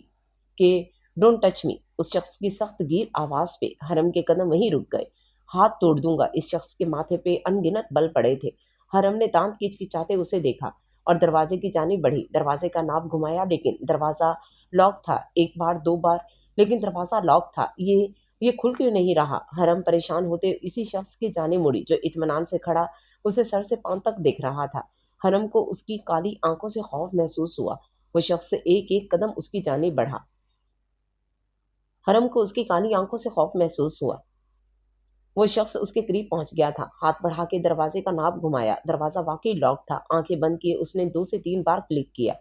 कि डोंट टच मी। उस शख्स की सख्त गीर आवाज पे हरम के कदम वहीं रुक गए। हाथ तोड़ दूंगा। इस शख्स के माथे पे अनगिनत बल पड़े थे। हरम ने दांत खिचखिचाते उसे देखा और दरवाजे की जानिब बढ़ी। दरवाजे का नाप घुमाया, लेकिन दरवाजा लॉक था। एक बार दो बार, लेकिन दरवाजा लॉक था। ये खुल क्यों नहीं रहा? हरम परेशान होते इसी शख्स की जानिब मुड़ी जो इत्मीनान से खड़ा उसे सर से पांव तक देख रहा था। हरम को उसकी काली आंखों से खौफ महसूस हुआ। वो शख्स एक एक कदम उसकी जानिब बढ़ा। हरम को उसकी काली आंखों से खौफ महसूस हुआ। वो शख्स उसके करीब पहुंच गया था। हाथ बढ़ा के दरवाजे का नाप घुमाया। दरवाजा वाकई लॉक था। आंखें बंद किए उसने 2 से 3 बार क्लिक किया।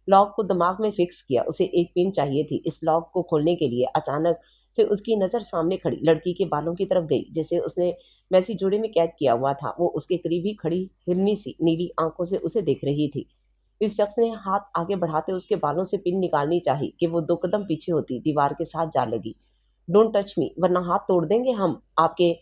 लॉक को दिमाग में फिक्स किया। उसे एक पिन चाहिए थी इस लॉक को खोलने के लिए। अचानक से उसकी नजर सामने खड़ी लड़की के बालों की तरफ गई जिसे उसने मैसी जोड़े में कैद किया हुआ था। वो उसके करीब ही खड़ी हिरनी सी नीली आंखों से उसे देख रही थी। इस शख्स ने हाथ आगे बढ़ाते उसके बालों से पिन निकालनी चाही कि वो 2 कदम पीछे होती दीवार के साथ जा लगी। डोंट टच मी वरना हाथ तोड़ देंगे हम आपके।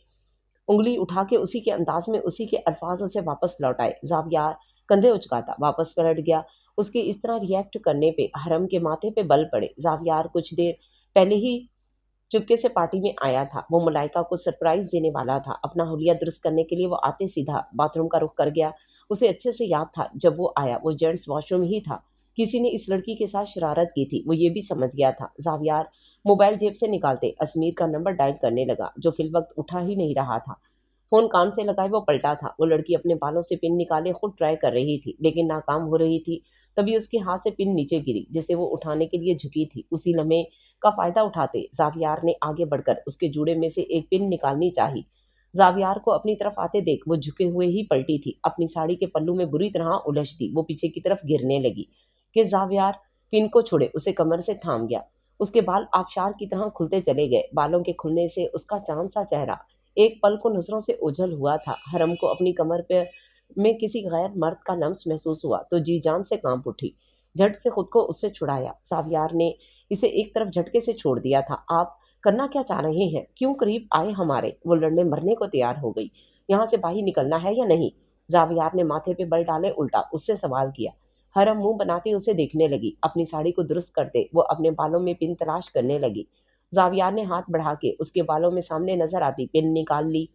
उंगली उठा के उसी के अंदाज में उसी के अल्फाज उसे वापस लौट आए। जावियार कंधे उचकाता वापस पलट गया। उसके इस तरह रिएक्ट करने पे हरम के माथे पे बल पड़े। जावियार कुछ देर पहले ही चुपके से पार्टी में आया था। वो मलाइका को सरप्राइज देने वाला था। अपना हुलिया दुरुस्त करने के लिए वो आते सीधा बाथरूम का रुख कर गया। उसे अच्छे से याद था जब वो आया वो जेंट्स वॉशरूम ही था। किसी ने इस लड़की के साथ शरारत की थी, वो ये भी समझ गया था। जावियार मोबाइल जेब से निकालते अजमीर का नंबर डायल करने लगा, जो फिलवक्त उठा ही नहीं रहा था। फोन कान से लगाए वो पलटा था। वो लड़की अपने बालों से पिन निकाले खुद ट्राई कर रही थी, लेकिन नाकाम हो रही थी। तभी उसके हाथ से पिन नीचे गिरी, जिसे वो उठाने के लिए झुकी थी। उसी लम्हे का फायदा उठाते जावियार ने आगे बढ़कर उसके जूड़े में से एक पिन निकालनी चाही। जावियार को अपनी तरफ आते देख वो झुके हुए ही पलटी थी। अपनी साड़ी के पल्लू में बुरी तरह उलझती वो पीछे की तरफ गिरने लगी कि जावियार पिन को छोड़े उसे कमर से थाम गया। उसके बाल आबशार की तरह खुलते चले गए। बालों के खुलने से उसका चांद सा चेहरा एक पल को नजरों से ओझल हुआ था। हरम को अपनी कमर पे में किसी गैर मर्द का लम्स महसूस हुआ तो जी जान से कांप उठी। झट से खुद को उससे छुड़ाया। जावियार ने इसे एक तरफ झटके से छोड़ दिया था। आप करना क्या चाह रहे हैं? क्यों करीब आए हमारे? वो लड़ने मरने को तैयार हो गई। यहाँ से बाहर निकलना है या नहीं? जावियार ने माथे पे बल डाले उल्टा उससे सवाल किया। हरम मुंह बनाते उसे देखने लगी। अपनी साड़ी को दुरुस्त करते वो अपने बालों में पिन तलाश करने लगी। जावियार ने हाथ बढ़ा के उसके बालों में सामने नजर आती पिन निकाल ली।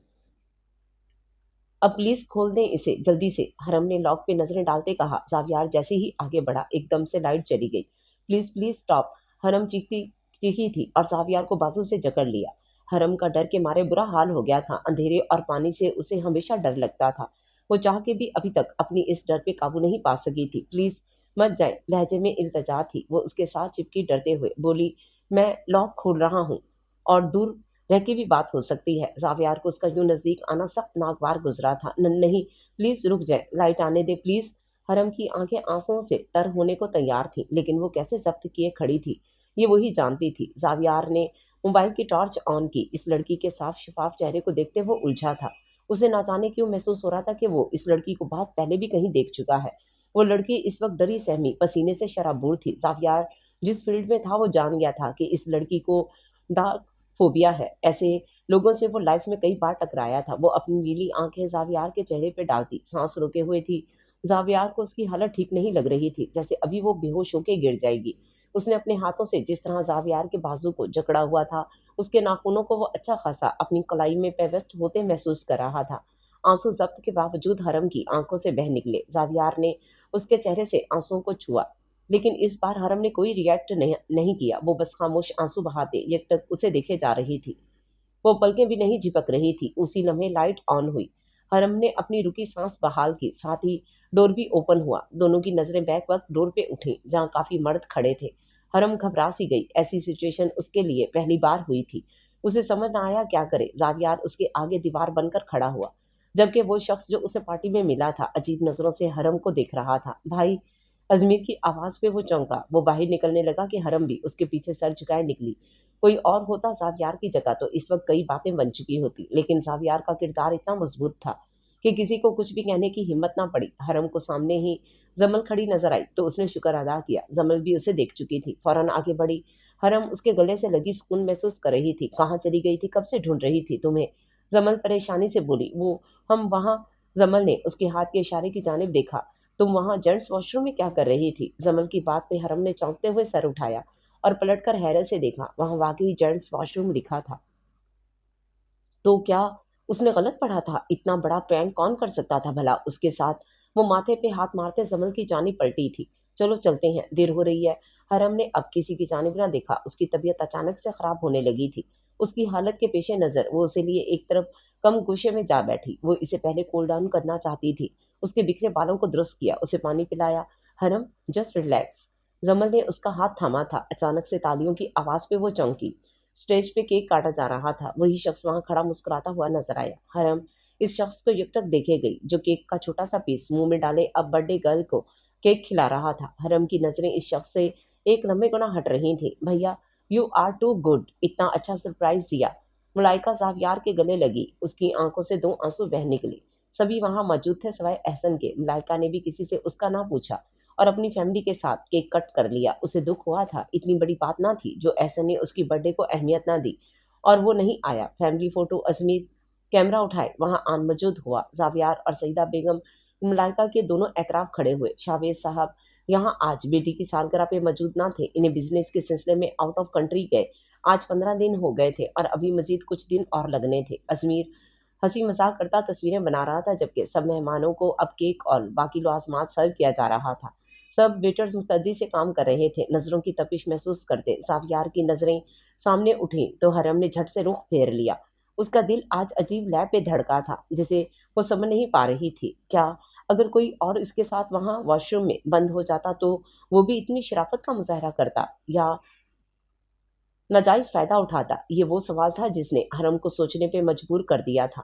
अब प्लीज खोल दें इसे जल्दी से, हरम ने लॉक पे नजरें डालते कहा। जावियार जैसे ही आगे बढ़ा एकदम से लाइट चली गई। प्लीज प्लीज स्टॉप, हरम चीखी थी और जावियार को बाजू से जकड़ लिया। हरम का डर के मारे बुरा हाल हो गया था। अंधेरे और पानी से उसे हमेशा डर लगता था। वो चाह के भी अभी तक अपनी इस डर पे काबू नहीं पा सकी थी। प्लीज मत जाए, लहजे में इल्तजा थी। वो उसके साथ चिपकी डरते हुए बोली, मैं लॉक खोल रहा हूँ और दूर रह के भी बात हो सकती है। जावियार को उसका यूं नजदीक आना सख्त नागवार गुजरा था। नहीं प्लीज रुक जाए, लाइट आने दे प्लीज। हरम की आंखें आंसुओं से तर होने को तैयार थी, लेकिन वो कैसे जब्त किए खड़ी थी ये वही जानती थी। जावियार ने मोबाइल की टॉर्च ऑन की। इस लड़की के साफ शफाफ चेहरे को देखते वो उलझा था। उसे ना जाने क्यों महसूस हो रहा था कि वो इस लड़की को बहुत पहले भी कहीं देख चुका है। वो लड़की इस वक्त डरी सहमी पसीने से शराबूर थी। जावियार जिस फील्ड में था वो जान गया था कि इस लड़की को डार्क फोबिया है। ऐसे लोगों से वो लाइफ में कई बार टकराया था। वो अपनी नीली आंखें जावियार के चेहरे पे डालती सांस रोके हुए थी। जावियार को उसकी हालत ठीक नहीं लग रही थी, जैसे अभी वो बेहोश होकर गिर जाएगी। उसने अपने हाथों से जिस तरह जावियार के बाजू को जकड़ा हुआ था, उसके नाखूनों को वो अच्छा खासा अपनी कलाई में पेवस्त होते महसूस कर रहा था। आंसू जब्त के बावजूद हरम की आंखों से बह निकले। जावियार ने उसके चेहरे से आंसुओं को छुआ, लेकिन इस बार हरम ने कोई रिएक्ट नहीं किया। वो बस खामोश आंसू बहाते एकटक उसे देखे जा रही थी। वो पलकें भी नहीं झिपक रही थी। उसी लम्हे लाइट ऑन हुई। हरम ने अपनी रुकी सांस बहाल की, साथ ही डोर भी ओपन हुआ। दोनों की नजरें बैक वक्त डोर पे उठी, जहां काफी मर्द खड़े थे। हरम घबरा सी गई। ऐसी सिचुएशन उसके लिए पहली बार हुई थी। उसे समझ ना आया क्या करे। जावियार उसके आगे दीवार बनकर खड़ा हुआ, जबकि वो शख्स जो उसे पार्टी में मिला था अजीब नजरों से हरम को देख रहा था। भाई, अजमीर की आवाज पे वो चौंका। वो बाहर निकलने लगा कि हरम भी उसके पीछे सर झुकाए निकली। कोई और होता जावियार की जगह तो इस वक्त कई बातें बन चुकी होती, लेकिन जावियार का किरदार इतना मजबूत था कि किसी को कुछ भी कहने की हिम्मत ना पड़ी। हरम को सामने ही जमल खड़ी नजर आई तो उसने शुक्र अदा किया। जमल भी उसे देख चुकी थी, फौरन आगे बढ़ी। हरम उसके गले से लगी सुकून महसूस कर रही थी। कहाँ चली गई थी? कब से ढूंढ रही थी तुम्हें। जमल परेशानी से बोली। वो हम वहाँ। जमल ने उसके हाथ के इशारे की जानिब देखा। तुम वहां जेंट्स वॉशरूम में क्या कर रही थी? जमल की बात पे हरम ने चौंकते हुए सर उठाया और पलटकर हैरत से देखा। वहां वाकई जेंट्स वॉशरूम लिखा था। तो क्या उसने गलत पढ़ा था? इतना बड़ा प्रैंक कौन कर सकता था भला उसके साथ? वो माथे पे हाथ मारते जमल की जानिब पलटी थी। चलो चलते हैं, देर हो रही है। हरम ने अब किसी की जानिब ना देखा। उसकी तबीयत अचानक से खराब होने लगी थी। उसकी हालत के पेशे नजर वो उसे लिए एक तरफ कम गोशे में जा बैठी। वो इसे पहले कूल डाउन करना चाहती थी। उसके बिखरे बालों को दुरुस्त किया, उसे पानी पिलाया। हरम, जस्ट रिलैक्स। जमल ने उसका हाथ थामा था। अचानक से तालियों की आवाज पे वो चौंकी। स्टेज पे केक काटा जा रहा था। वही शख्स वहां खड़ा मुस्कुराता हुआ नजर आया। हरम इस शख्स को एकटक देखे गई, जो केक का छोटा सा पीस मुंह में डाले अब बर्थडे गर्ल को केक खिला रहा था। हरम की नजरें इस शख्स से एक लम्बे गुना हट रही थी। भैया, यू आर टू गुड, इतना अच्छा सरप्राइज दिया। ملائکہ زاویار کے گلے لگی، اس کی آنکھوں سے 2 آنسو بہہ نکلے۔ سبھی وہاں موجود تھے سوائے احسن کے۔ ملائکہ نے بھی کسی سے اس کا نہ پوچھا اور اپنی فیملی کے ساتھ کیک کٹ کر لیا۔ اسے دکھ ہوا تھا، اتنی بڑی بات نہ تھی جو احسن نے اس کی برتھ ڈے کو اہمیت نہ دی اور وہ نہیں آیا۔ فیملی فوٹو ازمیر کیمرہ اٹھائے وہاں آن موجود ہوا۔ زاویار اور سیدہ بیگم ملائکہ کے دونوں اطراف کھڑے ہوئے۔ شاویز صاحب یہاں آج بیٹی کی سالگرہ پہ موجود نہ تھے، انہیں بزنس کے سلسلے میں آؤٹ آف کنٹری گئے۔ آج 15 دن ہو گئے تھے اور ابھی مزید کچھ دن اور لگنے تھے۔ ازمیر ہنسی مذاق کرتا تصویریں بنا رہا تھا جبکہ سب مہمانوں کو اب کیک اور باقی لوازمات سرو کیا جا رہا تھا۔ سب ویٹرز مستعدی سے کام کر رہے تھے، نظروں کی تپش محسوس کرتے زاویار کی نظریں سامنے اٹھیں تو حرم نے جھٹ سے رخ پھیر لیا۔ اس کا دل آج عجیب لے پہ دھڑکا تھا جسے وہ سمجھ نہیں پا رہی تھی۔ کیا اگر کوئی اور اس کے ساتھ وہاں واش روم میں بند ہو جاتا تو وہ بھی اتنی شرافت کا مظاہرہ کرتا یا ناجائز فائدہ اٹھاتا؟ یہ وہ سوال تھا جس نے حرم کو سوچنے پہ مجبور کر دیا تھا۔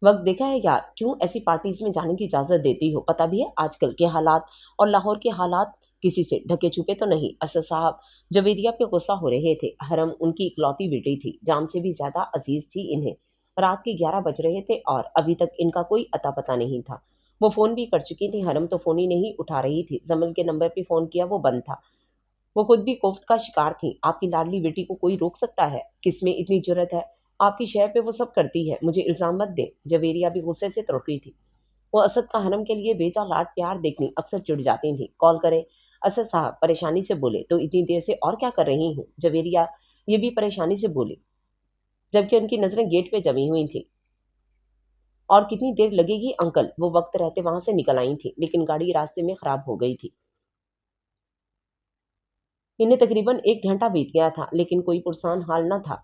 وقت دیکھا ہے یار، کیوں ایسی پارٹیز میں جانے کی اجازت دیتی ہو؟ پتہ بھی ہے آج کل کے حالات اور لاہور کے حالات کسی سے ڈھکے چھپے تو نہیں۔ اسد صاحب جویریہ پہ غصہ ہو رہے تھے۔ حرم ان کی اکلوتی بیٹی تھی، جان سے بھی زیادہ عزیز تھی انہیں۔ رات کے 11 بج رہے تھے اور ابھی تک ان کا کوئی اتا پتہ نہیں تھا۔ وہ فون بھی کر چکی تھی، حرم تو فون ہی نہیں اٹھا رہی تھی۔ زمل کے نمبر پہ فون کیا، وہ بند تھا۔ وہ خود بھی کوفت کا شکار تھی۔ آپ کی لاڈلی بیٹی کو کوئی روک سکتا ہے؟ کس میں اتنی جرت ہے؟ آپ کی شے پہ وہ سب کرتی ہے، مجھے الزام مت دیں۔ جویریہ بھی غصے سے تڑپی تھی۔ وہ اسد کا حرم کے لیے بیجا لاڈ پیار دیکھنی اکثر چڑ جاتی تھیں۔ کال کریں اسد صاحب پریشانی سے بولے، تو اتنی دیر سے اور کیا کر رہی ہوں؟ جویریہ یہ بھی پریشانی سے بولی جبکہ ان کی نظریں گیٹ پہ جمی ہوئی تھیں۔ اور کتنی دیر لگے گی انکل؟ وہ وقت رہتے وہاں سے نکل آئی تھی لیکن گاڑی راستے میں خراب ہو گئی تھی۔ انہیں تقریباً 1 گھنٹہ بیت گیا تھا لیکن کوئی پرسان حال نہ تھا۔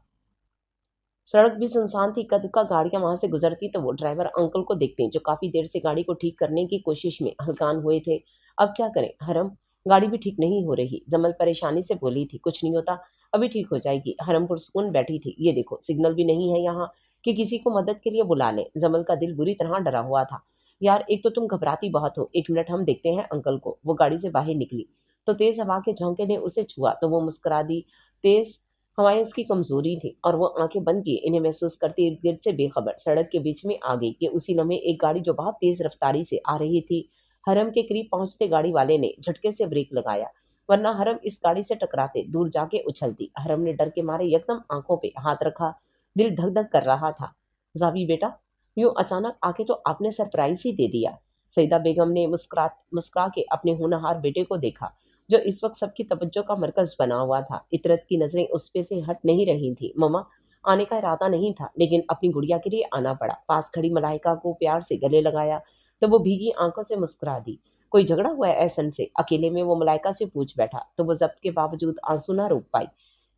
سڑک بھی سنسان تھی، کد کا گاڑیاں وہاں سے گزرتی تو وہ ڈرائیور انکل کو دیکھتے جو کافی دیر سے گاڑی کو ٹھیک کرنے کی کوشش میں ہلکان ہوئے تھے۔ اب کیا کریں حرم، گاڑی بھی ٹھیک نہیں ہو رہی۔ جمل پریشانی سے بولی تھی، کچھ نہیں ہوتا، ابھی ٹھیک ہو جائے گی۔ حرم پرسکون بیٹھی تھی۔ یہ دیکھو سگنل بھی نہیں ہے یہاں کہ کسی کو مدد کے لیے بلا لیں۔ جمل کا دل بری طرح ڈرا ہوا تھا۔ یار ایک تو تم گھبراتی بہت ہو، 1 منٹ ہم دیکھتے ہیں انکل کو۔ وہ گاڑی سے باہر نکلی تو تیز ہوا کے جھونکے نے اسے چھوا تو وہ مسکرا دی۔ تیز ہوائیں اس کی کمزوری تھی اور وہ آنکھیں بند کیے انہیں محسوس کرتی ارد گرد سے بے خبر سڑک کے بیچ میں آ گئی کہ اسی لمحے ایک گاڑی جو بہت تیز رفتاری سے آ رہی تھی، حرم کے قریب پہنچتے گاڑی والے نے جھٹکے سے بریک لگایا، ورنہ حرم اس گاڑی سے ٹکراتے دور جا کے اچھلتی۔ حرم نے ڈر کے مارے یکدم آنکھوں پہ ہاتھ رکھا، دل دھک دھک کر رہا تھا۔ زاوی بیٹا، یوں اچانک آ کے تو آپ نے سرپرائز ہی دے دیا۔ سیدہ بیگم نے مسکرا کے اپنے ہونہار بیٹے کو دیکھا جو اس وقت سب کی توجہ کا مرکز بنا ہوا تھا۔ عطرت کی نظریں اس پہ سے ہٹ نہیں رہی تھیں۔ مما آنے کا ارادہ نہیں تھا لیکن اپنی گڑیا کے لیے آنا پڑا۔ پاس کھڑی ملائکہ کو پیار سے گلے لگایا تو وہ بھیگی آنکھوں سے مسکرا دی۔ کوئی جھگڑا ہوا ہے احسن سے؟ اکیلے میں وہ ملائکہ سے پوچھ بیٹھا تو وہ ضبط کے باوجود آنسو نہ روک پائی۔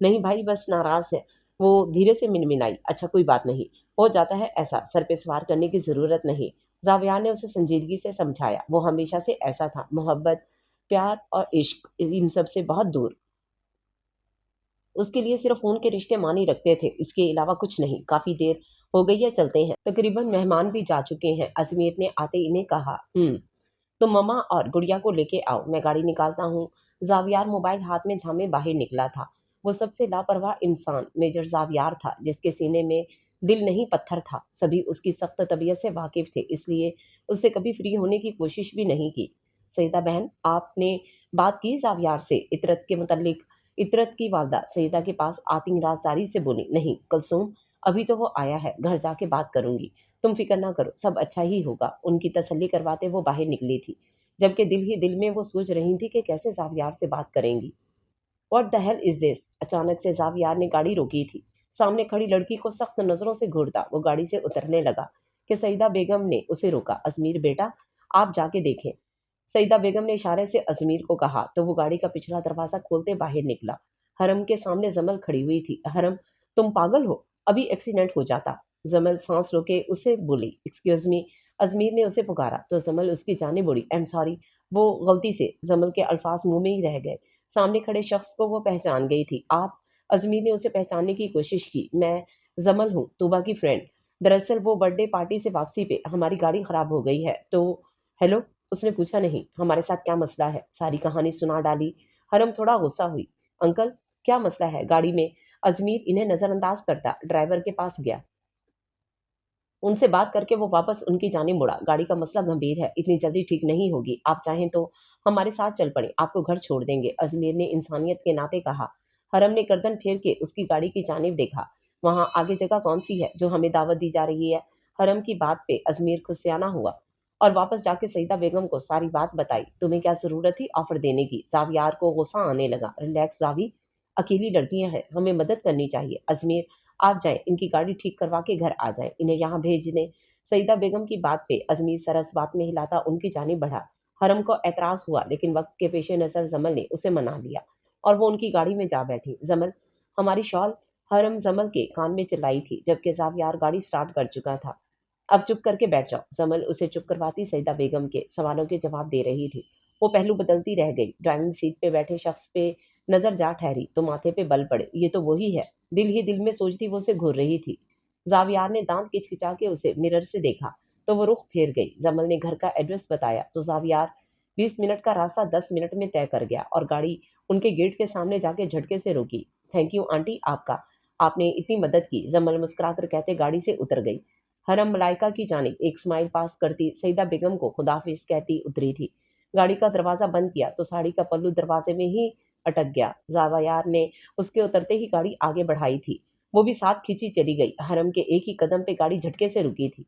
نہیں بھائی، بس ناراض ہے، وہ دھیرے سے منمنائی۔ اچھا کوئی بات نہیں، ہو جاتا ہے ایسا، سر پہ سوار کرنے کی ضرورت نہیں۔ زاویہ نے اسے سنجیدگی سے سمجھایا، وہ ہمیشہ سے ایسا تھا، محبت پیار اور عشق ان سب سے بہت دور۔ اس کے لیے صرف خون کے رشتے معنی رکھتے تھے، اس کے علاوہ کچھ نہیں۔ کافی دیر ہو گئی ہے، چلتے ہیں، تقریباً مہمان بھی جا چکے ہیں۔ ازمیر نے آتے انہیں کہا تم مما اور گڑیا کو لے کے آؤ، میں گاڑی نکالتا ہوں۔ زاویار موبائل ہاتھ میں تھامے باہر نکلا تھا۔ وہ سب سے لاپرواہ انسان میجر زاویار تھا جس کے سینے میں دل نہیں پتھر تھا۔ سبھی اس کی سخت طبیعت سے واقف تھے، اس لیے اس سے کبھی فری ہونے کی کوشش بھی نہیں کی۔ سیدہ بہن، آپ نے بات کی زاویار سے عطرت کے متعلق؟ عطرت کی والدہ سیدہ کے پاس آتی رازداری سے بولی، نہیں کلثوم، ابھی تو وہ آیا ہے، گھر جا کے بات کروں گی، تم فکر نہ کرو، سب اچھا ہی ہوگا۔ ان کی تسلی کرواتے وہ باہر نکلی تھی جبکہ دل ہی دل میں وہ سوچ رہی تھی کہ کیسے زاویار سے بات کریں گی۔ واٹ دا ہیل از دس؟ اچانک سے زاویار نے گاڑی روکی تھی۔ سامنے کھڑی لڑکی کو سخت نظروں سے گھورتا وہ گاڑی سے اترنے لگا کہ سیدہ بیگم نے اسے روکا۔ ازمیر بیٹا، آپ جا کے دیکھیں۔ سیدہ بیگم نے اشارے سے ازمیر کو کہا تو وہ گاڑی کا پچھلا دروازہ کھولتے باہر نکلا۔ حرم کے سامنے زمل کھڑی ہوئی تھی۔ حرم، تم پاگل ہو، ابھی ایکسیڈنٹ ہو جاتا۔ زمل سانس روکے اسے بولی، ایکسکیوز می۔ ازمیر نے اسے پکارا تو زمل اس کی جانب بڑھی، ایم سوری۔ وہ غلطی سے زمل کے الفاظ منہ میں ہی رہ گئے۔ سامنے کھڑے شخص کو وہ پہچان گئی تھی۔ آپ؟ ازمیر نے اسے پہچاننے کی کوشش کی۔ میں زمل ہوں، طوبہ کی فرینڈ۔ دراصل وہ برتھ ڈے پارٹی سے واپسی پہ ہماری گاڑی خراب ہو گئی ہے تو ہیلو، اس نے پوچھا، نہیں ہمارے ساتھ کیا مسئلہ ہے؟ ساری کہانی سنا ڈالی۔ حرم تھوڑا غصہ ہوئی، انکل کیا مسئلہ ہے؟ گاڑی میں अजमेर इन्हें नजरअंदाज करता ड्राइवर के पास गया। उनसे बात करके वो वापस उनकी जानिब मुड़ा। गाड़ी का मसला गंभीर है, इतनी जल्दी ठीक नहीं होगी। आप चाहें तो हमारे साथ चल पड़े, आपको घर छोड़ देंगे। अजमेर ने इंसानियत के नाते कहा। हरम ने गर्दन फेर के उसकी गाड़ी की जानिब देखा। वहां आगे जगह कौन सी है जो हमें दावत दी जा रही है? हरम की बात पे अजमेर खुशियाना हुआ और वापस जाके सईदा बेगम को सारी बात बताई। तुम्हें क्या जरूरत थी ऑफर देने की? जावियार को गुस्सा आने लगा। रिलैक्स जावी, अकेली लड़कियां हैं, हमें मदद करनी चाहिए। अजमेर, आप जाएं, इनकी गाड़ी ठीक करवा के घर आ जाएं, इन्हें यहाँ भेज दें। सईदा बेगम की बात पे अजमेर सरस बात में हिलाता उनकी जानिब बढ़ा। हरम को एतराज हुआ, लेकिन वक्त के पेश नजर जमल ने उसे मना लिया और वो उनकी गाड़ी में जा बैठी। जमल, हमारी शॉल, हरम जमल के कान में चिल्लाई थी, जबकि जावियार गाड़ी स्टार्ट कर चुका था। अब चुप करके बैठ जाओ। जमल उसे चुप करवाती सईदा बेगम के सवालों के जवाब दे रही थी। वो पहलू बदलती रह गई। ड्राइविंग सीट पे बैठे शख्स पे नजर जा ठहरी तो माथे पे बल पड़े। ये तो वही है, दिल ही दिल में सोचती वो उसे घूर रही थी। जावियार ने दांत किचकिचा के उसे मिरर से देखा तो वो रुख फेर गई। जमल ने घर का एड्रेस बताया तो जावियार 20 मिनट का रास्ता 10 मिनट में तय कर गया और गाड़ी उनके गेट के सामने जाके झटके से रुकी। थैंक यू आंटी, आपका, आपने इतनी मदद की। जमल मुस्कुराकर कहते गाड़ी से उतर गई। हरम मलाइका की जानिब एक स्माइल पास करती सईदा बेगम को खुदाफिज कहती उतरी थी। गाड़ी का दरवाजा बंद किया तो साड़ी का पल्लू दरवाजे में ही अटक गया। जावायार ने उसके उतरते ही गाड़ी आगे बढ़ाई थी। वो भी साथ खींची चली गई। हरम के एक ही कदम पे गाड़ी झटके से रुकी थी।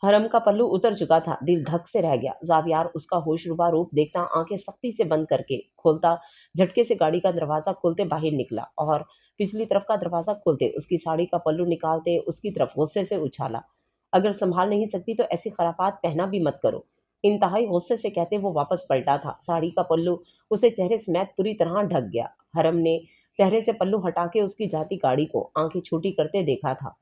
हरम का पल्लू उतर चुका था। दिल धक से रह गया। जावियार उसका होशरुबा रूप देखता आंखें सख्ती से बंद करके खोलता झटके से गाड़ी का दरवाजा खोलते बाहर निकला और पिछली तरफ का दरवाजा खोलते उसकी साड़ी का पल्लू निकालते उसकी तरफ गुस्से से उछाला। अगर संभाल नहीं सकती तो ऐसी खरापात पहना भी मत करो। इंतहाई गुस्से से कहते वो वापस पलटा था। साड़ी का पल्लू उसे चेहरे समेत पूरी तरह ढक गया। हरम ने चेहरे से पल्लू हटा के उसकी जाती गाड़ी को आंखें छोटी करते देखा था।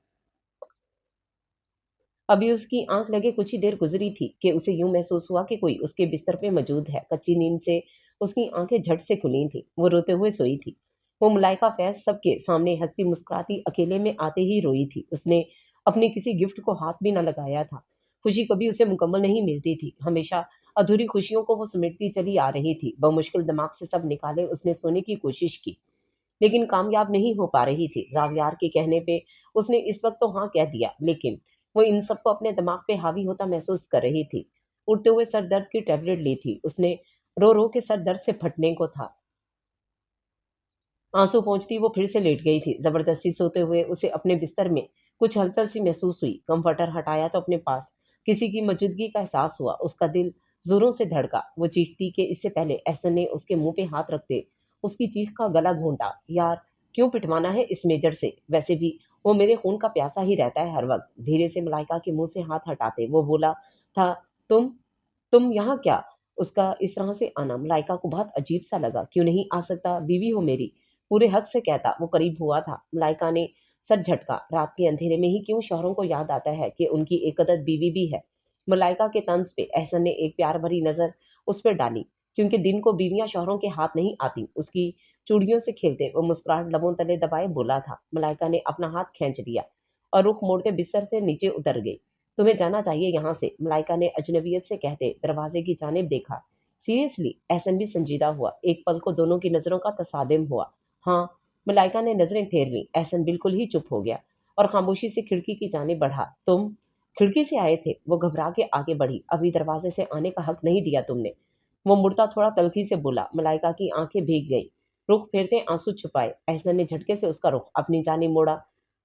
अभी उसकी आंख लगे कुछ ही देर गुजरी थी कि उसे यूं महसूस हुआ कि कोई उसके बिस्तर पे मौजूद है। कच्ची नींद से उसकी आंखें झट से खुली थी। वो रोते हुए सोई थी। वो मुलाइका फैज सबके सामने हंसती मुस्कुराती अकेले में आते ही रोई थी। उसने अपने किसी गिफ्ट को हाथ भी न लगाया था। खुशी कभी उसे मुकम्मल नहीं मिलती थी। हमेशा अधूरी खुशियों को वो समेटती चली आ रही थी। बमुश्किल दिमाग से सब निकाले उसने सोने की कोशिश की, लेकिन कामयाब नहीं हो पा रही थी। जावियार के कहने पे उसने इस वक्त तो हाँ कह दिया, लेकिन वो इन सबको अपने दिमाग पे हावी होता महसूस कर रही थी। उठते हुए सर दर्द की टेबलेट ली थी उसने। रो रो के सर दर्द से फटने को था। आंसू पहुंचती वो फिर से लेट गई थी। जबरदस्ती सोते हुए उसे अपने बिस्तर में कुछ हलचल सी महसूस हुई। कंफर्टर हटाया तो अपने पास किसी की मौजूदगी का एहसास हुआ। उसका दिल जोरों से धड़का। वो चीखती कि इससे पहले एहसन ने उसके मुंह पे हाथ रखते उसकी चीख का गला घोंटा। यार, क्यों पिटवाना है इस मेजर से? वैसे भी वो मेरे खून का प्यासा ही रहता है हर वक्त। धीरे से मलाइका के मुंह से हाथ हटाते वो बोला था, तुम तुम यहाँ क्या? उसका इस तरह से आना मलाइका को बहुत अजीब सा लगा। क्यों नहीं आ सकता? बीवी हो मेरी, पूरे हक से कहता। वो करीब हुआ था। मलाइका ने सर झटका। रात के अंधेरे में ही क्यों शौहरों को याद आता है कि उनकी एक अदद बीवी भी है। मलाइका के तंज पे एहसन ने एक प्यार भरी नजर उस पर डाली, क्योंकि दिन को बीवियां शौहरों के हाथ नहीं आती। उसकी चूड़ियों से खेलते वो मुस्कुराहट लबों तले दबाए बोला था। मलाइका ने अपना हाथ खींच लिया और रुख मोड़ते बिस्तर से नीचे उतर गई। तुम्हें जाना चाहिए यहाँ से, मलाइका ने अजनबियत से कहते दरवाजे की जानिब देखा। सीरियसली? एहसन भी संजीदा हुआ। एक पल को दोनों की नजरों का तसादिम हुआ। हाँ, मलाइका ने नजरें फेर लीं। एहसन बिल्कुल ही चुप हो गया और खामोशी से खिड़की की जानिब बढ़ा। तुम खिड़की से आए थे? वो घबरा के आगे बढ़ी। अभी दरवाजे से आने का हक नहीं दिया तुमने। वो मुड़ता थोड़ा तल्खी से बोला। मलाइका की आंखें भीग गई। रुख फेरते आंसू छुपाए एहसन ने झटके से उसका रुख अपनी जानिब मोड़ा।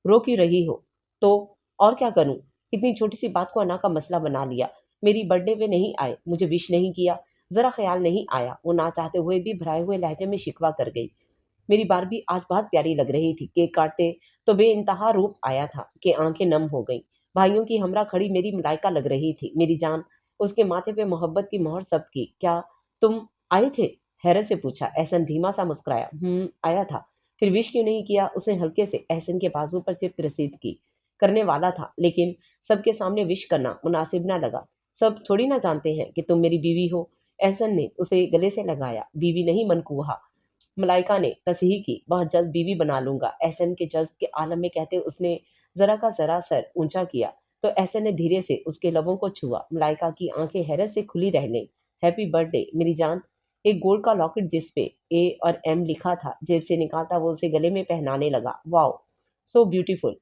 रो क्यों रही हो? तो और क्या करूं? इतनी छोटी सी बात को अना का मसला बना लिया। मेरी बर्थडे पे नहीं आए, मुझे विश नहीं किया, जरा ख्याल नहीं आया। वो ना चाहते हुए भी भराए हुए लहजे में शिकवा कर गई। मेरी बारबी आज बहुत प्यारी लग रही थी। केक काटते तो बेइंतहा रूप आया था कि आंखें नम हो गईं। भाइयों की हमरा खड़ी मेरी मलाइका लग रही थी। मेरी जान, उसके माथे पे मोहब्बत की मोहर सबकी। क्या तुम आए थे? हैरत से पूछा। एहसन धीमा सा मुस्कुराया। आया था। फिर विश क्यों नहीं किया? उसने हल्के से एहसन के बाजू पर चिपक रसीद की। करने वाला था, लेकिन सबके सामने विश करना मुनासिब ना लगा। सब थोड़ी ना जानते हैं कि तुम मेरी बीवी हो। एहसन ने उसे गले से लगाया। बीवी नहीं, मनकूहा, मलाइका ने तस्हीह की। बहुत जल्द बीवी बना लूंगा, एहसन के जज्ब के आलम में कहते उसने जरा का जरा सर ऊंचा किया तो एहसन ने धीरे से उसके लबों को छुआ। मलाइका की आंखें हैरत से खुली रह गईं। हैप्पी बर्थडे मेरी जान, एक गोल्ड का लॉकेट जिस पे ए और एम लिखा था जेब से निकालता वो उसे गले में पहनाने लगा। Wow, so beautiful.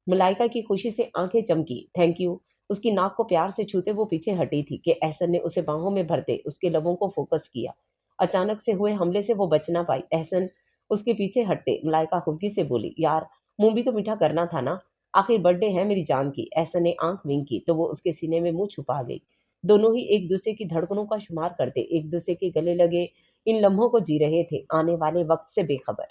मलाइका की खुशी से आंखें चमकी। Thank you. उसकी नाक को प्यार से छूते वो पीछे हटी थी कि एहसन ने उसे बाहों में भरते उसके लबों को फोकस किया। अचानक से हुए हमले से वो बच ना पाई। एहसन उसके पीछे हटते मलाइका खुफी से बोली, यार मुंह भी तो मीठा करना था ना, आखिर बर्थडे है मेरी जान की। एहसन ने आंख विंक की तो वो उसके सीने में मुंह छुपा गई। दोनों ही एक दूसरे की धड़कनों का शुमार करते एक दूसरे के गले लगे इन लम्हों को जी रहे थे, आने वाले वक्त से बेखबर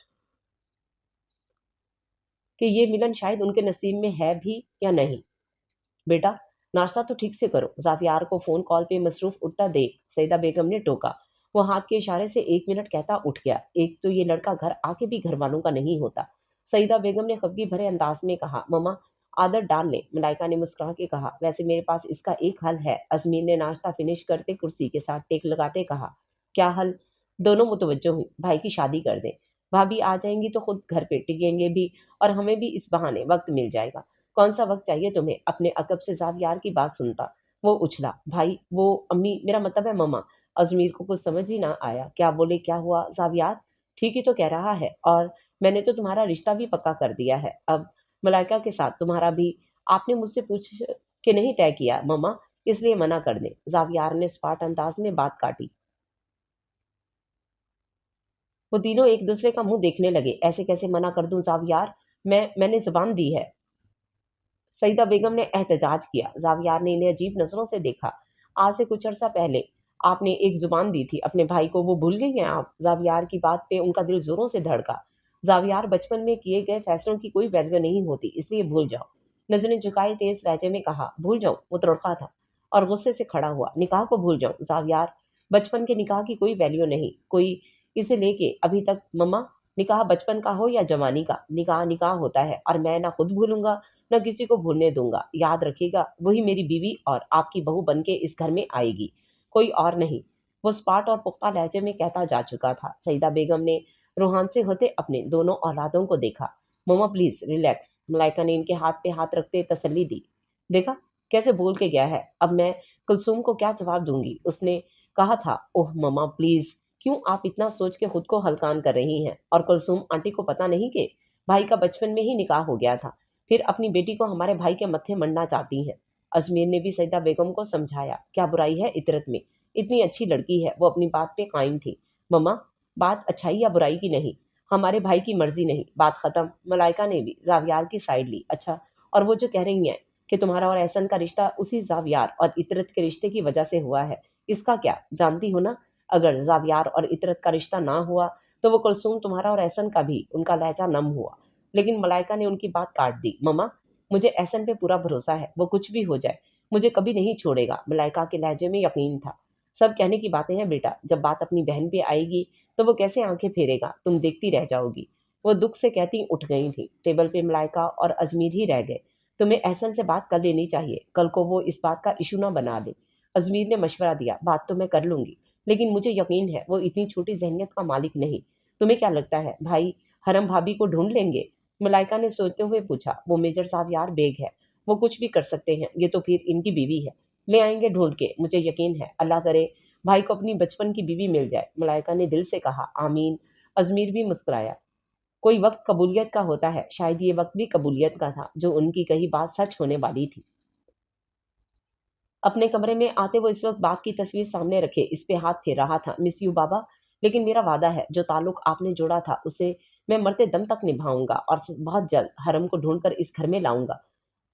कि ये मिलन शायद उनके नसीब में है भी या नहीं। बेटा, नाश्ता तो ठीक से करो। जावियार को फोन कॉल पे मसरूफ उठता देख सईदा बेगम ने टोका। वो हाथ के इशारे से 1 मिनट कहता उठ गया। एक तो ये लड़का घर आके भी घर वालों का नहीं होता। सईदा बेगम ने खफगी भरे अंदाज में कहा, ममा आदत डाल ले। मलाइका ने मुस्कुरा के कहा, वैसे मेरे पास इसका एक हल है। अजमीर ने नाश्ता फिनिश करते कुर्सी के साथ टेक लगाते कहा, क्या हल? दोनों मुतवज्जो हुई। भाई की शादी कर दे। भाभी आ जाएंगी तो खुद घर पे टिकेंगे भी और हमें भी इस बहाने वक्त मिल जाएगा। कौन सा वक्त चाहिए तुम्हें? अपने अकब से जावियार की बात सुनता वो उछला, भाई वो अम्मी, मेरा मतलब है ममा। अजमीर को कुछ समझ ही ना आया, क्या बोले क्या हुआ जावियार? ठीक ही तो कह रहा है, और मैंने तो तुम्हारा रिश्ता भी पक्का कर दिया है अब मलाइका के साथ, तुम्हारा भी। आपने मुझसे पूछ के नहीं तय किया ममा, इसलिए मना कर दे। जावियार ने स्पाट अंदाज में बात काटी। वो तीनों एक दूसरे का मुंह देखने लगे। ऐसे कैसे मना कर दूं जावियार, मैंने जुबान दी है। सईदा बेगम ने एहतजाज किया। जावियार ने इन्हें अजीब नजरों से देखा। आज से कुछ अरसा पहले आपने एक जुबान दी थी अपने भाई को, वो भूल गई हैं आप? जावियार की बात पे उनका दिल जोरों से धड़का। जावियार, बचपन में किए गए फैसलों की कोई वैल्यू नहीं होती, इसलिए भूल जाओ। नजरें झुकाए तेज लहजे में कहा, भूल जाऊं? वो तड़का था और गुस्से से खड़ा हुआ। निकाह को भूल जाऊं जावियार? बचपन के निकाह की कोई वैल्यू नहीं, कोई इसे लेके अभी तक। मम्मा, निकाह बचपन का हो या जवानी का, निकाह निकाह होता है, और मैं ना खुद भूलूंगा न किसी को भूलने दूंगा। याद रखिएगा, वही मेरी बीवी और आपकी बहू बनके इस घर में आएगी, कोई और नहीं। वो स्पाट और पुख्ता लहजे में कहता जा चुका था। सईदा बेगम ने रूहान से होते अपने दोनों औलादों को देखा। Mama please relax. मलाइका ने इनके हाथ पे हाथ रखते तसल्ली दी। देखा कैसे बोल के गया है, अब मैं कुलसूम को क्या जवाब दूंगी? उसने कहा था। ओह ममा प्लीज, क्यों आप इतना सोच के खुद को हलकान कर रही हैं? और कुलसूम आंटी को पता नहीं कि भाई का बचपन में ही निकाह हो गया था, फिर अपनी बेटी को हमारे भाई के मत्थे मरना चाहती हैं। अजमेर ने भी सईदा बेगम को समझाया, क्या बुराई है इतरत में? इतनी अच्छी लड़की है। वो अपनी बात पे कायम थी। मम्मा, बात अच्छाई या बुराई की नहीं, हमारे भाई की मर्जी नहीं, बात खत्म। मलाइका ने भी जावियार की साइड ली। अच्छा, और वो जो कह रही हैं कि तुम्हारा और एहसन का रिश्ता उसी जावियार और इतरत के रिश्ते की वजह से हुआ है, इसका क्या? जानती हो ना, अगर जावियार और इतरत का रिश्ता ना हुआ तो वो कुलसूम तुम्हारा और एहसन का भी उनका लहजा नम हुआ। लेकिन मलाइका ने उनकी बात काट दी। ममा, मुझे एहसन पे पूरा भरोसा है, वो कुछ भी हो जाए मुझे कभी नहीं छोड़ेगा। मलाइका के लहजे में यकीन था। सब कहने की बातें हैं बेटा, जब बात अपनी बहन पे आएगी तो वो कैसे आंखें फेरेगा, तुम देखती रह जाओगी। वो दुख से कहती उठ गई थी। टेबल पे मलाइका और अजमीर ही रह गए। तुम्हें एहसन से बात कर लेनी चाहिए, कल को वो इस बात का इशू ना बना दे। अजमीर ने मशवरा दिया, बात तो मैं कर लूंगी, लेकिन मुझे यकीन है वो इतनी छोटी जहनियत का मालिक नहीं। तुम्हें क्या लगता है भाई हरम भाभी को ढूंढ लेंगे? मलाइका ने सोचते हुए पूछा, वो मेजर साहब यार बेग है, वो कुछ भी कर सकते हैं, ये तो फिर इनकी बीवी है। ले आएंगे ढूंढ के, मुझे यकीन है। अल्लाह करे भाई को अपनी बचपन की बीवी मिल जाए। मलाइका ने दिल से कहा, आमीन। अजमीर भी मुस्कुराया। कोई वक्त कबूलियत का होता है, शायद ये वक्त भी कबूलियत का था, जो उनकी कही बात सच होने वाली थी। अपने कमरे में आते वो इस वक्त बाप की तस्वीर सामने रखे इस पे हाथ फेर रहा था। मिस यू बाबा, लेकिन मेरा वादा है, जो ताल्लुक आपने जोड़ा था उसे मैं मरते दम तक निभाऊंगा, और बहुत जल्द हरम को ढूंढकर इस घर में लाऊंगा।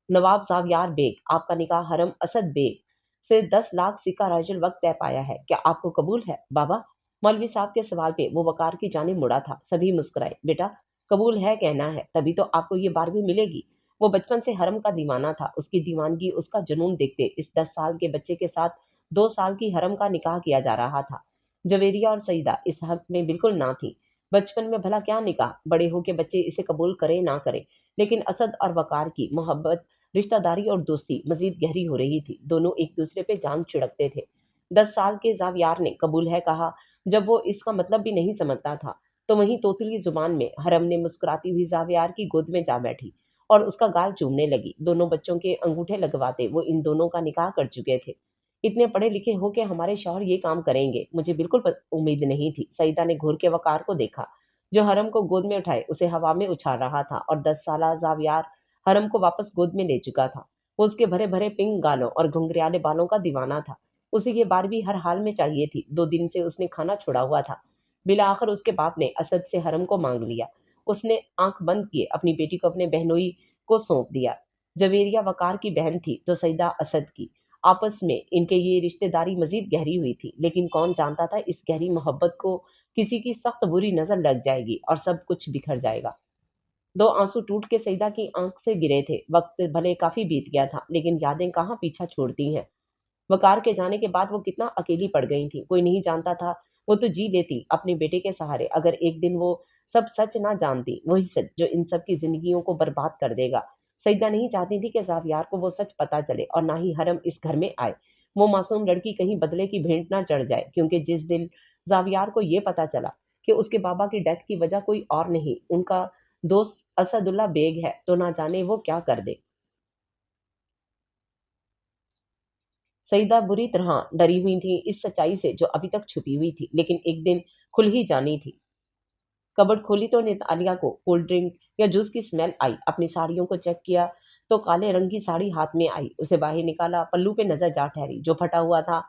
नवाब जावियार बेग, आपका निकाह हरम असद बेग से 10 लाख सिक्का राजुल वक्त तय पाया है, क्या आपको कबूल है बाबा? मौलवी साहब के सवाल पे वो वकार की जानिब मुड़ा था। सभी मुस्कुराए। बेटा, कबूल है कहना है, तभी तो आपको ये बार भी मिलेगी। वो बचपन से हरम का दीवाना था। उसकी दीवानगी, उसका जुनून देखते इस 10 साल के बच्चे के साथ 2 साल की हरम का निकाह किया जा रहा था। जवेरिया और सईदा इस हक में बिल्कुल ना थी। बचपन में भला क्या निकाह, बड़े हो के बच्चे इसे कबूल करे ना करे, लेकिन असद और वकार की मोहब्बत, रिश्तेदारी और दोस्ती मजीद गहरी हो रही थी। दोनों एक दूसरे पे जान छिड़कते थे। 10 साल के जावियार ने कबूल है कहा, जब वो इसका मतलब भी नहीं समझता था। तो वहीं तोतली जुबान में हरम ने मुस्कुराती हुई जावियार की गोद में जा बैठी और उसका गाल चूमने लगी। दोनों बच्चों के अंगूठे लगवाते वो इन दोनों का निकाह कर चुके थे। اتنے पढ़े लिखे हो के हमारे शौहर ये काम करेंगे, मुझे बिल्कुल उम्मीद नहीं थी। सईदा ने घूर के वकार को देखा, जो हरम को गोद में उठाए उसे हवा में उछाल रहा था, और 10 साला जावियार हरम को वापस गोद में ले चुका था। वो उसके भरे भरे पिंक गालों और घुंघरियाले बालों का दीवाना था। उसे ये बारबी हर हाल में चाहिए थी। 2 दिन से उसने खाना छोड़ा हुआ था। बिला आखिर उसके बाप ने असद से हरम को मांग लिया। उसने आंख बंद किए अपनी बेटी को अपने बहनोई को सौंप दिया। जवेरिया वकार की बहन थी तो सईदा असद की। आपस में इनके ये रिश्तेदारी मजीद गहरी हुई थी, लेकिन कौन जानता था इस गहरी मोहब्बत को किसी की सख्त बुरी नजर लग जाएगी और सब कुछ बिखर जाएगा। 2 आंसू टूट के सईदा की आंख से गिरे थे। वक्त भले काफी बीत गया था, लेकिन यादें कहाँ पीछा छोड़ती हैं। वकार के जाने के बाद वो कितना अकेली पड़ गई थी, कोई नहीं जानता था। वो तो जी लेती अपने बेटे के सहारे, अगर एक दिन वो सब सच ना जानती, वही सच जो इन सब की जिंदगियों को बर्बाद कर देगा। सईदा नहीं चाहती थी कि जावियार को वो सच पता चले और ना ही हरम इस घर में आए। वो मासूम लड़की कहीं बदले की भेंट ना चढ़ जाए, क्योंकि जिस दिन जावियार को ये पता चला कि उसके बाबा की डेथ की वजह कोई और नहीं, उनका दोस्त असदुल्ला बेग है, तो ना जाने वो क्या कर दे। सईदा बुरी तरह डरी हुई थी इस सच्चाई से जो अभी तक छुपी हुई थी, लेकिन एक दिन खुल ही जानी थी। कबर्ड खोली तो आलिया को कोल्ड ड्रिंक या जूस की स्मेल आई। अपनी साड़ियों को चेक किया तो काले रंग की साड़ी हाथ में आई। उसे बाहर निकाला, पल्लू पे नजर जा ठहरी जो फटा हुआ था।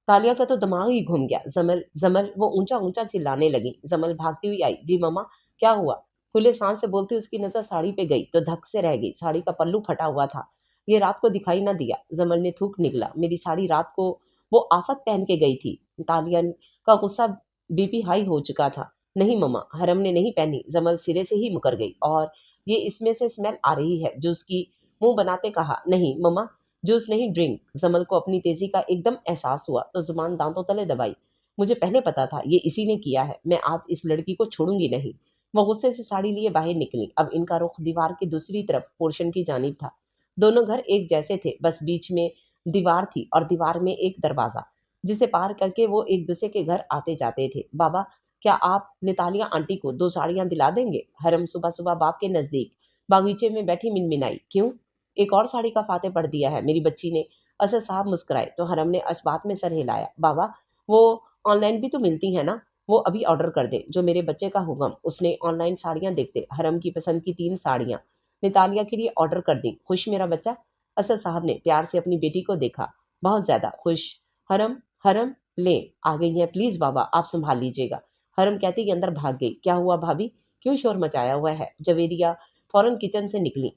तालिया का तो दिमाग ही घूम गया। जमल जमल वो ऊंचा ऊंचा चिल्लाने लगी। जमल भागती हुई आई। जी मम्मा, क्या हुआ? खुले सांस से बोलती उसकी नजर साड़ी पे गई तो धक से रह गई। साड़ी का पल्लू फटा हुआ था। ये रात को दिखाई ना दिया। जमल ने थूक निकला। मेरी साड़ी रात को वो आफत पहन के गई थी। तालिया का गुस्सा बीपी हाई हो चुका था। नहीं मम्मा, हरम ने नहीं पहनी। जमल सिरे से ही मुकर गई। और ये इसमें से स्मेल आ रही है जो उसकी मुंह बनाते कहा। नहीं मम्मा, जूस नहीं, ड्रिंक। जमल को अपनी तेजी का एकदम एहसास हुआ तो जुबान दांतों तले दबाई। मुझे पहले पता था ये इसी ने किया है। मैं आज इस लड़की को छोड़ूंगी नहीं। वो गुस्से से साड़ी लिए बाहर निकली। अब इनका रुख दीवार की दूसरी तरफ पोर्शन की जानिब था। दोनों घर एक जैसे थे, बस बीच में दीवार थी और दीवार में एक दरवाजा, जिसे पार करके वो एक दूसरे के घर आते जाते थे। बाबा, क्या आप नितालिया आंटी को 2 साड़ियां दिला देंगे? हरम सुबह सुबह बाप के नजदीक बागीचे में बैठी मिनमिनाई। क्यों? एक और साड़ी का फाते पढ़ दिया है मेरी बच्ची ने। असद साहब मुस्कुराए तो हरम ने इस बात में सर हिलाया। बाबा, वो ऑनलाइन भी तो मिलती है ना, वो अभी ऑर्डर कर दे। जो मेरे बच्चे का हुक्म। उसने ऑनलाइन साड़ियां देखते हरम की पसंद की 3 साड़ियां नितालिया के लिए ऑर्डर कर दी। खुश मेरा बच्चा? असद साहब ने प्यार से अपनी बेटी को देखा। बहुत ज्यादा खुश। हरम, हरम, ले आ गई है, प्लीज बाबा आप संभाल लीजिएगा। हरम कहती कि अंदर भाग गई। क्या हुआ भाभी, क्यों शोर मचाया हुआ है? जवेरिया फौरन किचन से निकली।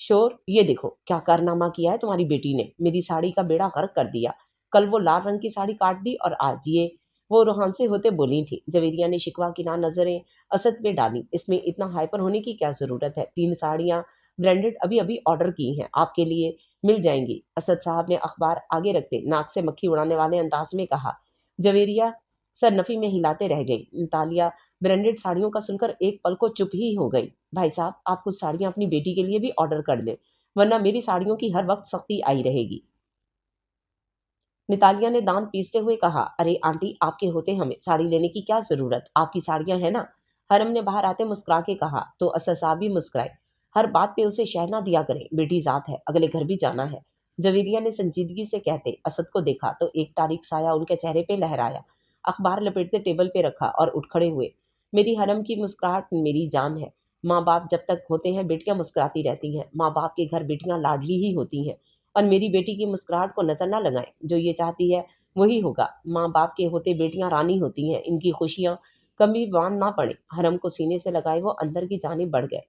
शोर, ये देखो क्या कारनामा किया है तुम्हारी बेटी ने। मेरी साड़ी का बेड़ा गर्क कर दिया। कल वो लाल रंग की साड़ी काट दी और आज ये। वो रूहान से होते बोली थी। जवेरिया ने शिकवा की ना नजरें असद पे डाली। इसमें इतना हाइपर होने की क्या जरूरत है? 3 साड़ियां ब्रांडेड अभी अभी ऑर्डर की हैं, आपके लिए मिल जाएंगी। असद साहब ने अखबार आगे रखते नाक से मक्खी उड़ाने वाले अंदाज में कहा। जवेरिया सर नफी में हिलाते रह गई। तालिया ब्रांडेड साड़ियों का सुनकर एक पल को चुप ही हो गई। भाई साहब, आप कुछ साड़ियां अपनी बेटी के लिए भी ऑर्डर कर दें, वरना मेरी साड़ियों की हर वक्त सख्ती आई रहेगी। नितालिया ने दांत पीसते हुए कहा। अरे आंटी, आपके होते हमें साड़ी लेने की क्या जरूरत? आपकी साड़ियां हैं ना। हरम ने बाहर आते मुस्कुरा के कहा तो असद साहब भी मुस्कुराए। हर बात पे उसे शह ना दिया करें, बेटी जात है, अगले घर भी जाना है। जवेरिया ने संजीदगी से कहते असद को देखा तो एक तारीख साया उनके चेहरे पे लहराया। अखबार लपेटते टेबल पे रखा और उठ खड़े हुए। मेरी हरम की मुस्कुराहट मेरी जान है। माँ बाप जब तक होते हैं बेटियां मुस्कुराती रहती हैं। माँ बाप के घर बेटियां लाडली ही होती हैं। और मेरी बेटी की मुस्कुराहट को नजर ना लगाएं। जो ये चाहती है वही होगा। माँ बाप के होते बेटियां रानी होती हैं। इनकी खुशियां कभी बांध ना पड़े। हरम को सीने से लगाए वो अंदर की जानिब बढ़ गए।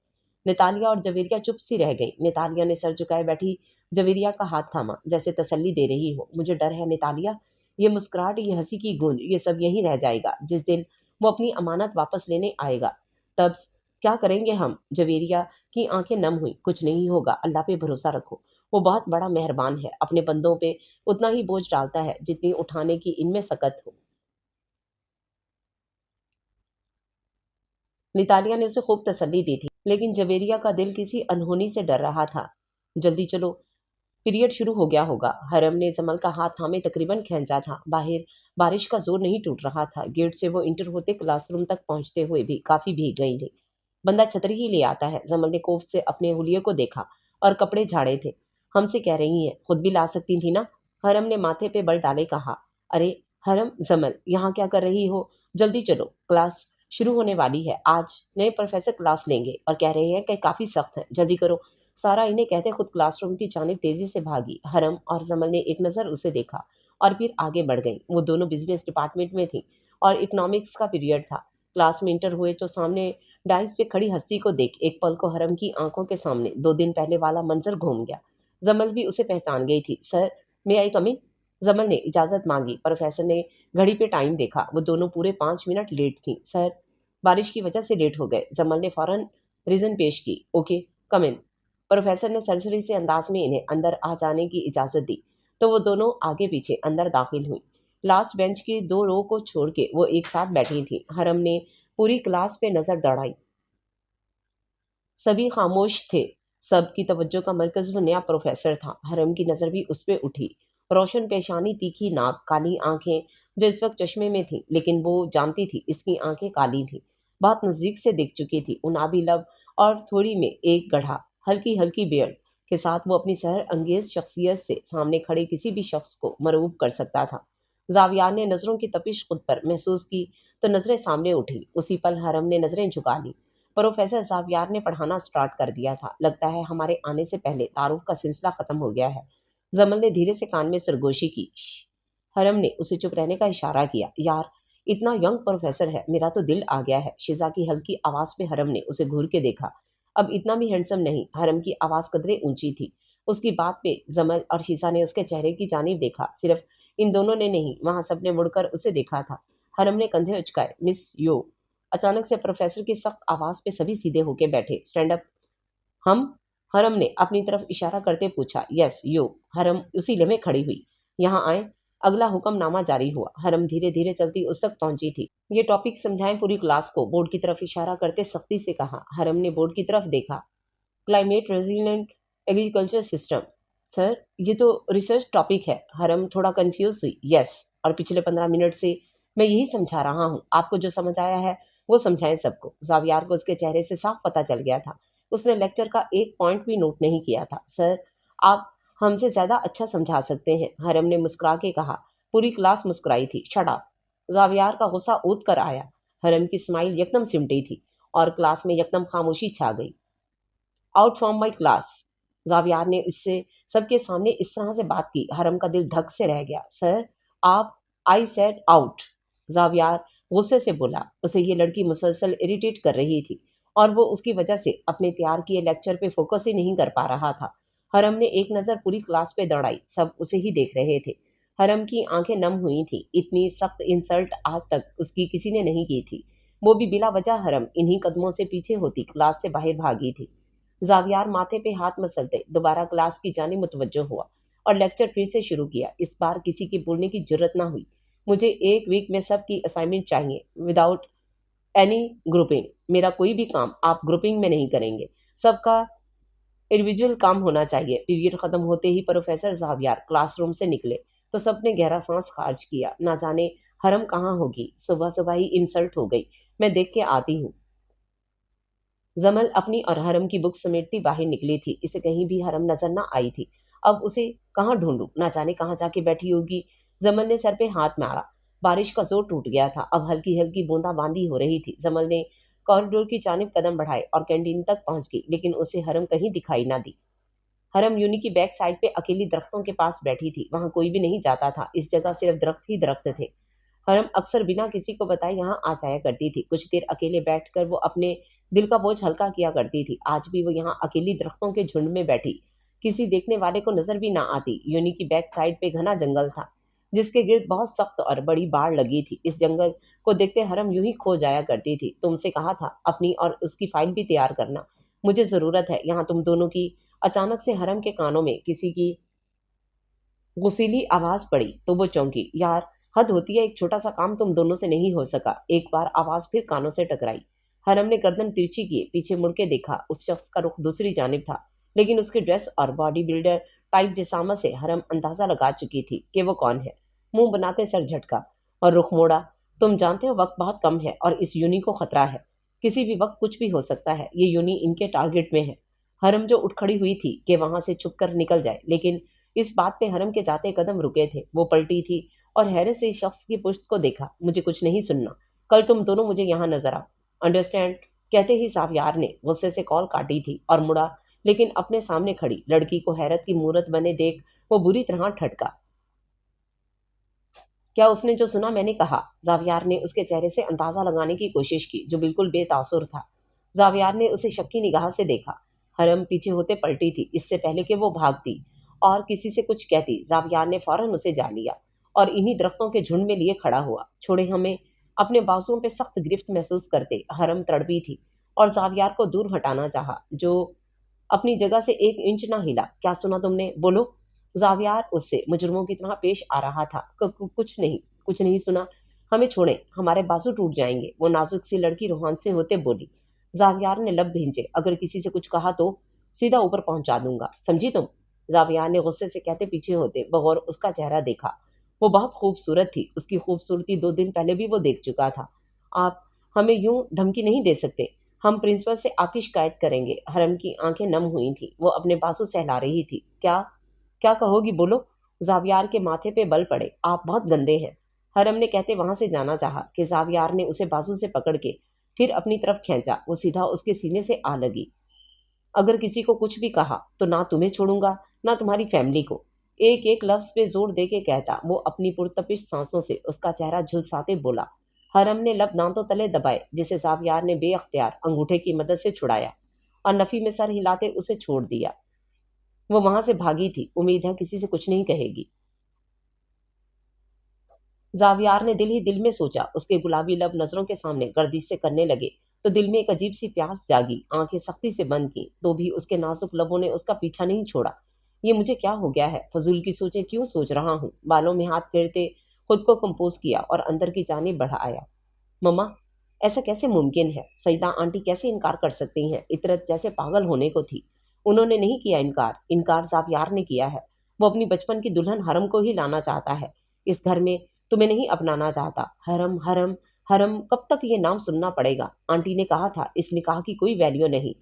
नेतालिया और जवेरिया चुप सी रह गई। नेतालिया ने सर झुकाए बैठी जवेरिया का हाथ थामा, जैसे तसल्ली दे रही हो। मुझे डर है नेतालिया, ये मुस्कुराहट, ये हंसी की गूंज, ये सब यहीं रह जाएगा। जिस दिन वो अपनी अमानत वापस लेने आएगा तब क्या करेंगे हम? जवेरिया की आंखें नम हुई। कुछ नहीं होगा, अल्लाह पे भरोसा रखो। वो बहुत बड़ा मेहरबान है, अपने बंदों पे उतना ही बोझ डालता है जितनी उठाने की इनमें सकत हो। नितालिया ने उसे खूब तसल्ली दी थी, लेकिन जवेरिया का दिल किसी अनहोनी से डर रहा था। जल्दी चलो, पीरियड शुरू हो गया होगा। हरम ने जमल का हाथ थामे तकरीबन खींचा था। बाहर बारिश का जोर नहीं टूट रहा था। गेट से वो इंटर होते क्लासरूम तक पहुंचते हुए भी काफी भीग गई थी। बंदा छतरी ही ले आता है। जमल ने कोफ से अपने हुलिये को देखा। اور کپڑے جھاڑے تھے۔ ہم سے کہہ رہی ہیں خود بھی لا سکتی تھی نا؟ حرم نے ماتھے پہ بل ڈالے کہا۔ ارے حرم، زمل یہاں کیا کر رہی ہو؟ جلدی چلو، کلاس شروع ہونے والی ہے۔ آج نئے پروفیسر کلاس لیں گے اور کہہ رہے ہیں کہ کافی سخت ہیں، جلدی کرو۔ سارا انہیں کہتے خود کلاس روم کی جانب تیزی سے بھاگی۔ حرم اور زمل نے ایک نظر اسے دیکھا اور پھر آگے بڑھ گئیں۔ وہ دونوں بزنس ڈپارٹمنٹ میں تھیں اور اکنامکس کا پیریڈ تھا۔ کلاس میں انٹر ہوئے تو سامنے ڈائس پہ کھڑی ہستی کو دیکھ ایک پل کو حرم کی آنکھوں کے سامنے 2 دن پہلے والا منظر گھوم گیا۔ زمل بھی اسے پہچان گئی تھی۔ سر، میں آئی کم ان؟ زمل نے اجازت مانگی۔ پروفیسر نے گھڑی پہ ٹائم دیکھا۔ وہ دونوں پورے 5 منٹ لیٹ تھیں۔ سر، بارش کی وجہ سے لیٹ ہو گئے۔ زمل نے فوراً ریزن پیش کی۔ اوکے، کم ان۔ پروفیسر نے سرسری سے انداز میں انہیں اندر آ جانے کی اجازت دی تو وہ دونوں آگے پیچھے اندر داخل ہوئیں۔ لاسٹ بینچ کی 2 رو کو چھوڑ کے وہ ایک ساتھ بیٹھی تھیں۔ حرم نے پوری کلاس پہ نظر دوڑائی۔ سبھی خاموش تھے۔ سب کی توجہ کا مرکز وہ نیا پروفیسر تھا۔ حرم کی نظر بھی اس پہ اٹھی۔ روشن پیشانی، تیکھی ناک، کالی آنکھیں جو اس وقت چشمے میں تھیں، لیکن وہ جانتی تھی اس کی آنکھیں کالی تھیں۔ بہت نزدیک سے دیکھ چکی تھی۔ انابی لب اور تھوڑی میں ایک گڑھا، ہلکی ہلکی بیئرڈ کے ساتھ وہ اپنی سحر انگیز شخصیت سے سامنے کھڑے کسی بھی شخص کو مرعوب کر سکتا تھا۔ زاویار نے نظروں کی تپش خود پر محسوس کی تو نظریں سامنے اٹھی۔ اسی پل حرم نے نظریں جھکا لی۔ پروفیسر زاویار نے پڑھانا سٹارٹ کر دیا تھا۔ لگتا ہے ہمارے آنے سے پہلے تعارف کا سلسلہ ختم ہو گیا ہے۔ زمل نے دھیرے سے کان میں سرگوشی کی۔ حرم نے اسے چپ رہنے کا اشارہ کیا۔ یار، اتنا ینگ پروفیسر ہے، میرا تو دل آ گیا ہے۔ شیزا کی ہلکی آواز پہ حرم نے اسے گھور کے دیکھا۔ اب اتنا بھی ہینڈسم نہیں۔ حرم کی آواز قدرے اونچی تھی۔ اس کی بات پہ زمل اور شیزا نے اس کے چہرے کی جانب دیکھا۔ صرف ان دونوں نے نہیں، وہاں سب نے مڑ کر اسے دیکھا تھا۔ حرم نے کندھے اچکائے۔ Miss you. اچانک سے پروفیسر کی سخت آواز پہ سبھی سیدھے ہو کے بیٹھے۔ Stand up. ہم؟ حرم نے اپنی طرف اشارہ کرتے پوچھا۔ Yes you. حرم اسی لمحے کھڑی ہوئی۔ یہاں آئیں۔ اگلا حکم نامہ جاری ہوا۔ حرم دھیرے دھیرے چلتی اس تک پہنچی تھی۔ یہ ٹاپک سمجھائیں پوری کلاس کو، بورڈ کی طرف اشارہ کرتے سختی سے کہا۔ حرم نے بورڈ کی طرف دیکھا۔ Climate resilient agriculture system. Sir, یہ تو ریسرچ ٹاپک ہے۔ حرم تھوڑا کنفیوز ہوئی۔ یس، اور پچھلے 15 منٹ سے میں یہی سمجھا رہا ہوں۔ آپ کو جو سمجھ آیا ہے وہ سمجھائیں سب کو۔ زاویار کو اس کے چہرے سے صاف پتہ چل گیا تھا۔ اس نے لیکچر کا ایک پوائنٹ بھی نوٹ نہیں کیا تھا۔ سر، آپ ہم سے زیادہ اچھا سمجھا سکتے ہیں، حرم نے مسکرا کے کہا۔ پوری کلاس مسکرائی تھی۔ Shut up. زاویار کا غصہ اود کر آیا۔ حرم کی اسمائل یکدم سمٹی تھی اور کلاس میں یکدم خاموشی چھا گئی۔ Out from my class. Zaviyar نے اس سے سب کے سامنے اس طرح سے بات کی، حرم کا دل دھک سے رہ گیا۔ سر، آپ، آئی سیڈ آؤٹ۔ زاویار غصے سے بولا۔ اسے یہ لڑکی مسلسل اریٹیٹ کر رہی تھی اور وہ اس کی وجہ سے اپنے تیار کیے لیکچر پہ فوکس ہی نہیں کر پا رہا تھا۔ حرم نے ایک نظر پوری کلاس پہ دوڑائی۔ سب اسے ہی دیکھ رہے تھے۔ حرم کی آنکھیں نم ہوئی تھیں۔ اتنی سخت انسلٹ آج تک اس کی کسی نے نہیں کی تھی۔ وہ بھی بلا وجہ حرم انہی قدموں سے پیچھے ہوتی کلاس سے باہر بھاگی تھی۔ زاویار ماتھے پہ ہاتھ مسلتے دوبارہ کلاس کی جانب متوجہ ہوا اور لیکچر پھر سے شروع کیا۔ اس بار کسی کی بولنے کی جرت نہ ہوئی۔ مجھے ایک ویک میں سب کی اسائنمنٹ چاہیے، وداؤٹ اینی گروپنگ۔ میرا کوئی بھی کام آپ گروپنگ میں نہیں کریں گے، سب کا انڈیویجول کام ہونا چاہیے۔ پیریڈ ختم ہوتے ہی پروفیسر زاویار کلاس روم سے نکلے تو سب نے گہرا سانس خارج کیا۔ نہ جانے حرم کہاں ہوگی، صبح صبح ہی انسلٹ ہو گئی، میں دیکھ کے آتی ہوں۔ زمل اپنی اور حرم کی بک سمیٹتی باہر نکلی تھی۔ اسے کہیں بھی حرم نظر نہ آئی تھی۔ اب اسے کہاں ڈھونڈوں، نہ جانے کہاں جا کے بیٹھی ہوگی۔ زمل نے سر پہ ہاتھ مارا۔ بارش کا زور ٹوٹ گیا تھا۔ اب ہلکی ہلکی بوندا باندی ہو رہی تھی۔ زمل نے کوریڈور کی جانب قدم بڑھائے اور کینٹین تک پہنچ گئی، لیکن اسے حرم کہیں دکھائی نہ دی۔ حرم یونی کی بیک سائڈ پہ اکیلی درختوں کے پاس بیٹھی تھی۔ وہاں کوئی بھی نہیں جاتا تھا، اس جگہ صرف درخت ہی درخت تھے۔ حرم اکثر بنا کسی کو بتائے یہاں آ جایا کرتی تھی۔ کچھ دیر اکیلے بیٹھ کر وہ اپنے دل کا بوجھ ہلکا کیا کرتی تھی۔ آج بھی وہ یہاں اکیلی درختوں کے جھنڈ میں بیٹھی کسی دیکھنے والے کو نظر بھی نہ آتی۔ یونی کی بیک سائڈ پہ گھنا جنگل تھا جس کے گرد بہت سخت اور بڑی باڑ لگی تھی۔ اس جنگل کو دیکھتے حرم یوں ہی کھو جایا کرتی تھی۔ تم سے کہا تھا اپنی اور اس کی فائل بھی تیار کرنا، مجھے ضرورت ہے یہاں تم دونوں کی۔ اچانک سے حرم کے کانوں میں کسی کی غصیلی آواز پڑی تو وہ چونکی۔ یار، حد ہوتی ہے، ایک چھوٹا سا کام تم دونوں سے نہیں ہو سکا۔ ایک بار آواز پھر کانوں سے ٹکرائی۔ حرم نے گردن ترچھی کیے پیچھے مڑ کے دیکھا۔ اس شخص کا رخ دوسری جانب تھا، لیکن اس کی ڈریس اور باڈی بلڈر ٹائپ جسامت سے حرم اندازہ لگا چکی تھی کہ وہ کون ہے۔ منہ بناتے سر جھٹکا اور رخ موڑا۔ تم جانتے ہو وقت بہت کم ہے اور اس یونی کو خطرہ ہے، کسی بھی وقت کچھ بھی ہو سکتا ہے۔ یہ یونی ان کے ٹارگٹ میں ہے۔ हरम जो उठ खड़ी हुई थी कि वहां से छुप कर निकल जाए, लेकिन इस बात पे हरम के जाते कदम रुके थे। वो पलटी थी और हैरत से इस शख्स की पुश्त को देखा। मुझे कुछ नहीं सुनना, कल तुम दोनों मुझे यहाँ नजर आओ, अंडरस्टैंड? कहते ही सावियार ने गुस्से से कॉल काटी थी और मुड़ा, लेकिन अपने सामने खड़ी लड़की को हैरत की मूरत बने देख वो बुरी तरह ठटका। क्या उसने जो सुना मैंने कहा? जावियार ने उसके चेहरे से अंदाजा लगाने की कोशिश की, जो बिल्कुल बेतासुर था। जावियार ने उसे शक की निगाह से देखा। हरम पीछे होते पलटी थी, इससे पहले कि वो भागती और किसी से कुछ कहती। जावियार ने फौरन उसे जा लिया और इन्हीं दरख्तों के झुंड में लिए खड़ा हुआ। छोड़े हमें। अपने बाजुओं पे सख्त गिरफ्त महसूस करते हरम तड़पी थी और जावियार को दूर हटाना चाहा, जो अपनी जगह से एक इंच ना हिला। क्या सुना तुमने? बोलो। जावियार उससे मुजरमों की तरह पेश आ रहा था। कुछ नहीं, कुछ नहीं सुना। हमें छोड़ें, हमारे बाजू टूट जाएंगे, वो नाजुक सी लड़की रोहान से होते बोली। जावियार ने लब भींचे। अगर किसी से कुछ कहा तो सीधा ऊपर पहुंचा दूंगा, समझी तुम? जावियार ने गुस्से से कहते पीछे होते बगौर उसका चेहरा देखा। वो बहुत खूबसूरत थी। उसकी खूबसूरती 2 दिन पहले भी वो देख चुका था। आप हमें यूं धमकी नहीं दे सकते। हम प्रिंसिपल से आपकी शिकायत करेंगे। हरम की आंखें नम हुई थी, वो अपने बाजू सहला रही थी। क्या क्या कहोगी? बोलो। जावियार के माथे पे बल पड़े। आप बहुत गंदे हैं, हरम ने कहते वहां से जाना चाहा कि जावियार ने उसे बाजू से पकड़ के फिर अपनी तरफ खींचा। वो सीधा उसके सीने से आ लगी। अगर किसी को कुछ भी कहा तो ना तुम्हें छोड़ूंगा ना तुम्हारी फैमिली को, एक एक लफ्ज पे जोर दे के कहता। वो अपनी पुरतपिश सांसों से उसका चेहरा झुलसाते बोला। हरम ने लब दांतों तले दबाए, जिसे जावियार ने बेअख्तियार अंगूठे की मदद से छुड़ाया और नफी में सर हिलाते उसे छोड़ दिया। वो वहां से भागी थी, उम्मीद है किसी से कुछ नहीं कहेगी। जावियार ने दिल ही दिल में सोचा। उसके गुलाबी लब नजरों के सामने गर्दिश से करने लगे तो दिल में एक अजीब सी प्यास जागी। आंखें सख्ती से बंद की तो भी उसके नाजुक लबों ने उसका पीछा नहीं छोड़ा। ये मुझे क्या हो गया है? फजूल की सोचें क्यों सोच रहा हूँ? बालों में हाथ फेरते खुद को कंपोज किया और अंदर की जानिब बढ़ाया। मम्मा, ऐसा कैसे मुमकिन है? सईदा आंटी कैसे इनकार कर सकती हैं? इतरत जैसे पागल होने को थी। उन्होंने नहीं किया इनकार, इनकार जावियार ने किया है। वो अपनी बचपन की दुल्हन हरम को ही लाना चाहता है इस घर में, तुम्हें नहीं अपनाना चाहता। हरम हरम हरम, कब तक ये नाम सुनना पड़ेगा? आंटी ने कहा था इस निकाह की कोई वैल्यू नहीं।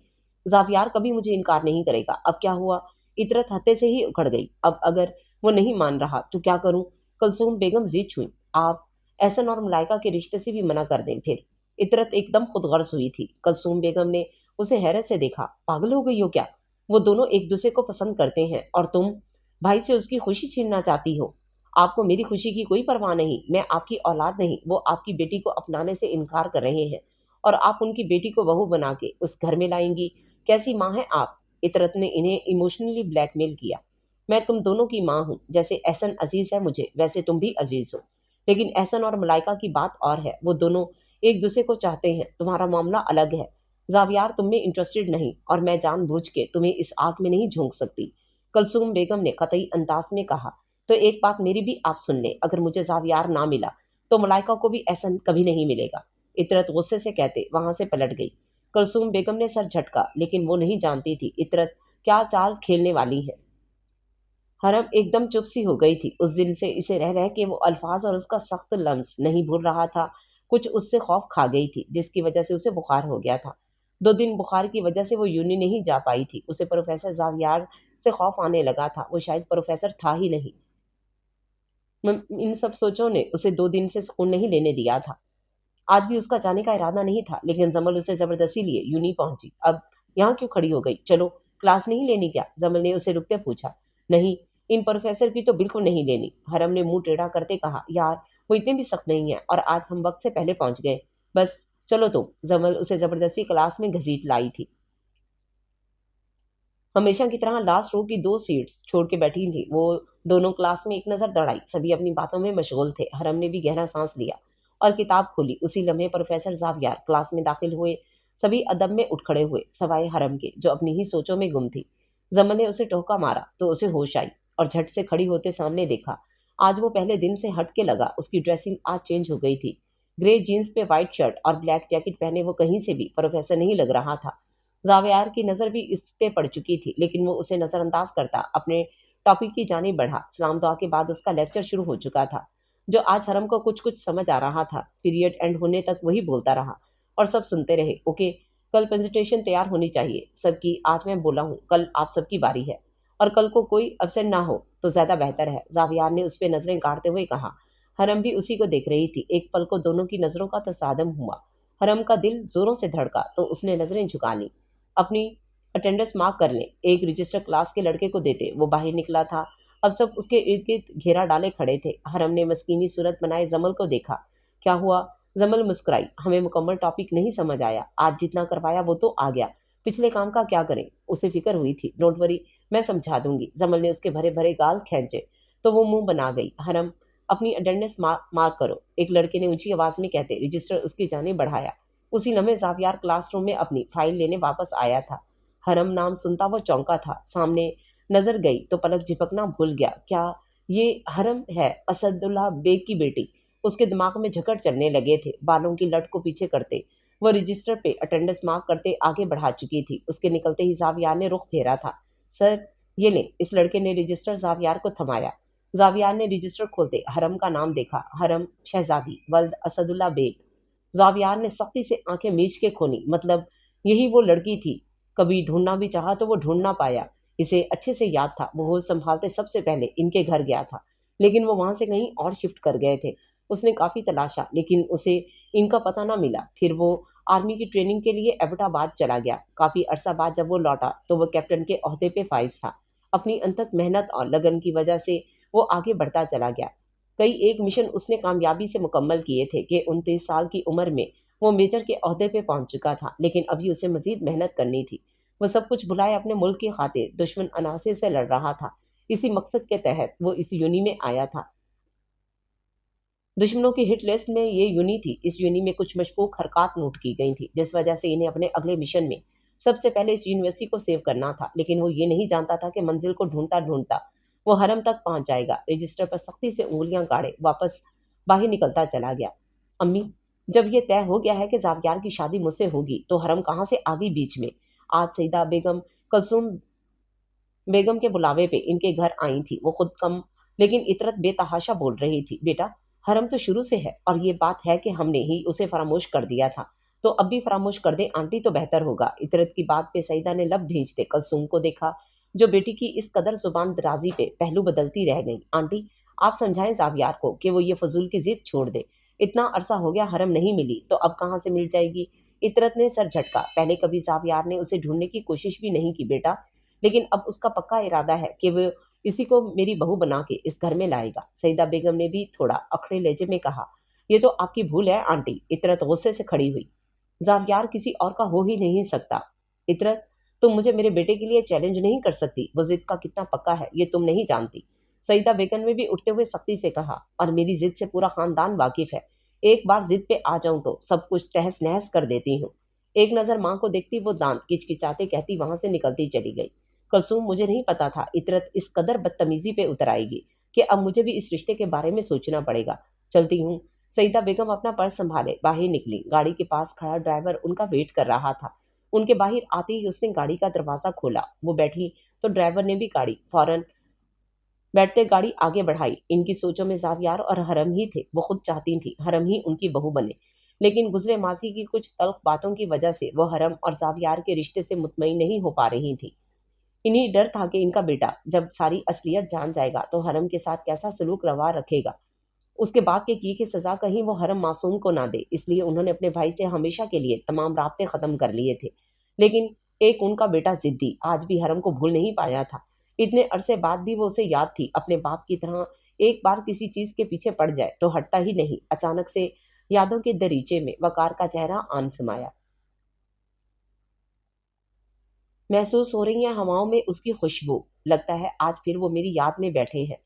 जावियार कभी मुझे इनकार नहीं करेगा। अब क्या हुआ? इतरत हत्ते से ही उखड़ गई। अब अगर वो नहीं मान रहा तो क्या करूं? कलसूम बेगम जीत छुई। आप एहसन और मलाइका के रिश्ते से भी मना कर दें फिर। इतरत एकदम खुदगर्ज हुई थी। कलसूम बेगम ने उसे हैरत से देखा। पागल हो गई हो क्या? वो दोनों एक दूसरे को पसंद करते हैं और तुम भाई से उसकी खुशी छीनना चाहती हो। आपको मेरी खुशी की कोई परवाह नहीं। मैं आपकी औलाद नहीं। वो आपकी बेटी को अपनाने से इनकार कर रहे हैं और आप उनकी बेटी को बहू बना के उस घर में लाएंगी। कैसी माँ है आप? इतरत ने इन्हें इमोशनली ब्लैकमेल किया। मैं तुम दोनों की माँ हूँ। जैसे एहसन अजीज है मुझे, वैसे तुम भी अजीज हो। लेकिन एहसन और मलाइका की बात और है। वो दोनों एक दूसरे को चाहते हैं। तुम्हारा मामला अलग है। जावियार तुम में इंटरेस्टेड नहीं और मैं जानबूझ के तुम्हें इस आग में नहीं झोंक सकती। कलसूम बेगम ने कतई अंदाज में कहा। तो एक बात मेरी भी आप सुन ले, अगर मुझे जावियार ना मिला तो मलाइका को भी एहसन कभी नहीं मिलेगा। इतरत गुस्से से कहते वहां से पलट गई। कलसूम बेगम ने सर झटका, लेकिन वो नहीं जानती थी इतरत क्या चाल खेलने वाली है। हरम एकदम चुप सी हो गई थी। उस दिन से इसे रह रह के वो अल्फाज और उसका सख्त लम्स नहीं भूल रहा था। कुछ उससे खौफ खा गई थी, जिसकी वजह से उसे बुखार हो गया था। 2 दिन बुखार की वजह से वो यूनी नहीं जा पाई थी। उसे प्रोफेसर जावियार से खौफ आने लगा था। वो शायद प्रोफेसर था ही नहीं। इन सब सोचों ने उसे 2 दिन से सुकून नहीं लेने दिया था। आज भी उसका जाने का इरादा नहीं था, लेकिन जमल उसे जबरदस्ती लिए यूनी पहुंची। अब यहाँ क्यों खड़ी हो गई? चलो, क्लास नहीं लेनी क्या? जमल ने उसे रुकते पूछा। नहीं, इन प्रोफेसर की तो बिल्कुल नहीं लेनी। हरम ने मुंह टेढ़ा करते कहा। यार, वो इतने भी सख्त नहीं है और आज हम वक्त से पहले पहुंच गए। बस चलो तुम। जमल उसे जबरदस्ती क्लास में घसीट लाई थी। हमेशा की तरह लास्ट रो की 2 सीट्स छोड़ के बैठी थी। वो दोनों क्लास में एक नजर दौड़ाई। सभी अपनी बातों में मशगूल थे। हरम ने भी गहरा सांस लिया और किताब खोली। उसी लम्हे प्रोफेसर जावियार क्लास में दाखिल हुए। सभी अदब में उठ खड़े हुए, सवाए हरम के, जो अपनी ही सोचों में गुम थी। जमन ने उसे टोका मारा तो उसे होश आई और झट से खड़ी होते सामने देखा। आज वो पहले दिन से हट के लगा। उसकी ड्रेसिंग आज चेंज हो गई थी। ग्रे जीन्स पे व्हाइट शर्ट और ब्लैक जैकेट पहने वो कहीं से भी प्रोफेसर नहीं लग रहा था। जावियार की नज़र भी इस पे पड़ चुकी थी, लेकिन वो उसे नज़रअंदाज करता अपने टॉपिक की जानिब बढ़ा। सलाम दुआ के बाद उसका लेक्चर शुरू हो चुका था, जो आज हरम को कुछ कुछ समझ आ रहा था। पीरियड एंड होने तक वही बोलता रहा और सब सुनते रहे। ओके, कल प्रेजेंटेशन तैयार होनी चाहिए सबकी। आज मैं बोला हूँ, कल आप सबकी बारी है, और कल को कोई अवसर ना हो तो ज्यादा बेहतर है। जावियार ने उस पर नजरें गाड़ते हुए कहा। हरम भी उसी को देख रही थी। एक पल को दोनों की नजरों का तसादम हुआ। हरम का दिल जोरों से धड़का तो उसने नजरें झुका ली। अपनी अटेंडेंस मार्क करने एक रजिस्टर क्लास के लड़के को देते वो बाहर निकला था। अब सब उसके इर्द गिर्द घेरा डाले खड़े थे। हरम ने मस्कीनी सूरत बनाए जमल को देखा। क्या हुआ? जमल मुस्कुराई। हमें मुकम्मल टॉपिक नहीं समझ आया। आज जितना करवाया वो तो आ गया, पिछले काम का क्या करें? उसे फिक्र हुई थी। डोंट वरी, मैं समझा दूंगी। जमल ने उसके भरे भरे गाल खींचे तो वो मुंह बना गई। हरम, अपनी अटेंडेंस मार्क करो, एक लड़के ने ऊंची आवाज में कहते रजिस्टर उसकी जानिब बढ़ाया। उसी लम्हे जावियार क्लासरूम में अपनी फाइल लेने वापस आया था। हरम नाम सुनता वो चौंका था। सामने नजर गई तो पलक झपकना भूल गया। क्या ये हरम है? असदुल्ला बेग की बेटी। उसके दिमाग में झकड़ चढ़ने लगे थे। बालों की लट को पीछे करते वो रजिस्टर पे अटेंडेंस मार्क करते आगे बढ़ा चुकी थी। उसके निकलते ही जावियार ने रुख फेरा था। सर, ये ले। इस लड़के ने रजिस्टर जावियार को थमाया। जावियार ने रजिस्टर खोलते हरम का नाम देखा। हरम शहजादी वल्द असदुल्ला बेग। जावियार ने सख्ती से आंखें मीच के खोली। मतलब यही वो लड़की थी। कभी ढूंढना भी चाहा तो वो ढूंढ ना पाया। इसे अच्छे से याद था, वो होश संभालते सबसे पहले इनके घर गया था, लेकिन वो वहां से कहीं और शिफ्ट कर गए थे। उसने काफी तलाशा लेकिन उसे इनका पता ना मिला। फिर वो आर्मी की ट्रेनिंग के लिए एबटाबाद चला गया। काफी अरसा बाद जब वो लौटा तो वो कैप्टन के ओहदे पे फाइज था। अपनी अनथक मेहनत और लगन की वजह से वो आगे बढ़ता चला गया। कई एक मिशन उसने कामयाबी से मुकम्मल किए थे कि 29 साल की उम्र में वो मेजर के ओहदे पे पहुंच चुका था, लेकिन अभी उसे मजीद मेहनत करनी थी। वो सब कुछ भुलाए अपने मुल्क की खातिर दुश्मन अनासे से लड़ रहा था। इसी मकसद के तहत वो इस यूनि में आया था। दुश्मनों की हिट लिस्ट में ये यूनि थी। इस यूनि में कुछ मशकूक हरकत नोट की गई थी, जिस वजह से इन्हें अपने अगले मिशन में सबसे पहले इस यूनिवर्सिटी को सेव करना था। लेकिन वो ये नहीं जानता था कि मंजिल को ढूंढता ढूंढता वो हरम तक पहुंच जाएगा। रजिस्टर पर सख्ती से उंगलियां गाड़े वापस बाहर निकलता चला गया। अम्मी, जब ये तय हो गया है कि जावियार की शादी मुझसे होगी तो हरम कहाँ से आ गई बीच में? आज सईदा बेगम कलसूम बेगम के बुलावे पे इनके घर आई थी। वो खुद कम लेकिन इतरत बेतहाशा बोल रही थी। बेटा, हरम तो शुरू से है, और ये बात है कि हमने ही उसे फरामोश कर दिया था, तो अब भी फरामोश कर दे आंटी तो बेहतर होगा। इतरत की बात पे सईदा ने लब भेजते कलसूम को देखा, जो बेटी की इस कदर जुबान दराजी पे पहलू बदलती रह गई। आंटी, आप समझाएं जावियार को कि वो ये फजूल की जिद छोड़ दे। इतना अरसा हो गया हरम नहीं मिली तो अब कहाँ से मिल जाएगी? इतरत ने सर झटका। पहले कभी जावियार ने उसे ढूंढने की कोशिश भी नहीं की बेटा, लेकिन अब उसका पक्का इरादा है कि वो इसी को मेरी बहू बना के इस घर में लाएगा। सईदा बेगम ने भी थोड़ा अखड़े लहजे में कहा। ये तो आपकी भूल है आंटी। इतरत गुस्से से खड़ी हुई। जावियार किसी और का हो ही नहीं सकता। इतरत, तुम मुझे मेरे बेटे के लिए चैलेंज नहीं कर सकती। वो जिद का कितना पक्का है ये तुम नहीं जानती। सईदा बेगम ने भी उठते हुए सख्ती से कहा। और मेरी जिद से पूरा खानदान वाकिफ है। एक बार जिद पे आ जाऊं तो सब कुछ तहस नहस कर देती हूँ। एक नजर माँ को देखती वो दांत किचकिचाते कहती वहां से निकलती चली गई। कलसूम, मुझे नहीं पता था इतरत इस कदर बदतमीजी पे उतर आएगी कि अब मुझे भी इस रिश्ते के बारे में सोचना पड़ेगा। चलती हूँ। सईदा बेगम अपना पर्स संभाले बाहर निकली। गाड़ी के पास खड़ा ड्राइवर उनका वेट कर रहा था। उनके बाहर आते ही उसने गाड़ी का दरवाजा खोला। वो बैठी तो ड्राइवर ने भी गाड़ी फौरन बैठते गाड़ी आगे बढ़ाई। इनकी सोचों में जावियार और हरम ही थे। वो खुद चाहती थी हरम ही उनकी बहू बने, लेकिन गुजरे माजी की कुछ तल्ख बातों की वजह से वो हरम और जावियार के रिश्ते से मुतमईन नहीं हो पा रही थी। इन्हीं डर था कि इनका बेटा जब सारी असलियत जान जाएगा तो हरम के साथ कैसा सलूक रवा रखेगा। उसके बाप के किए की सजा कहीं वो हरम मासूम को ना दे, इसलिए उन्होंने अपने भाई से हमेशा के लिए तमाम राब्ते खत्म कर लिए थे। लेकिन एक उनका बेटा जिद्दी आज भी हरम को भूल नहीं पाया था। इतने अरसे बाद भी वो उसे याद थी अपने बाप की तरह। एक बार किसी चीज के पीछे पड़ जाए तो हटता ही नहीं। अचानक से यादों के दरीचे में वकार का चेहरा आन समाया। महसूस हो रही है हवाओं में उसकी खुशबू। लगता है आज फिर वो मेरी याद में बैठे हैं।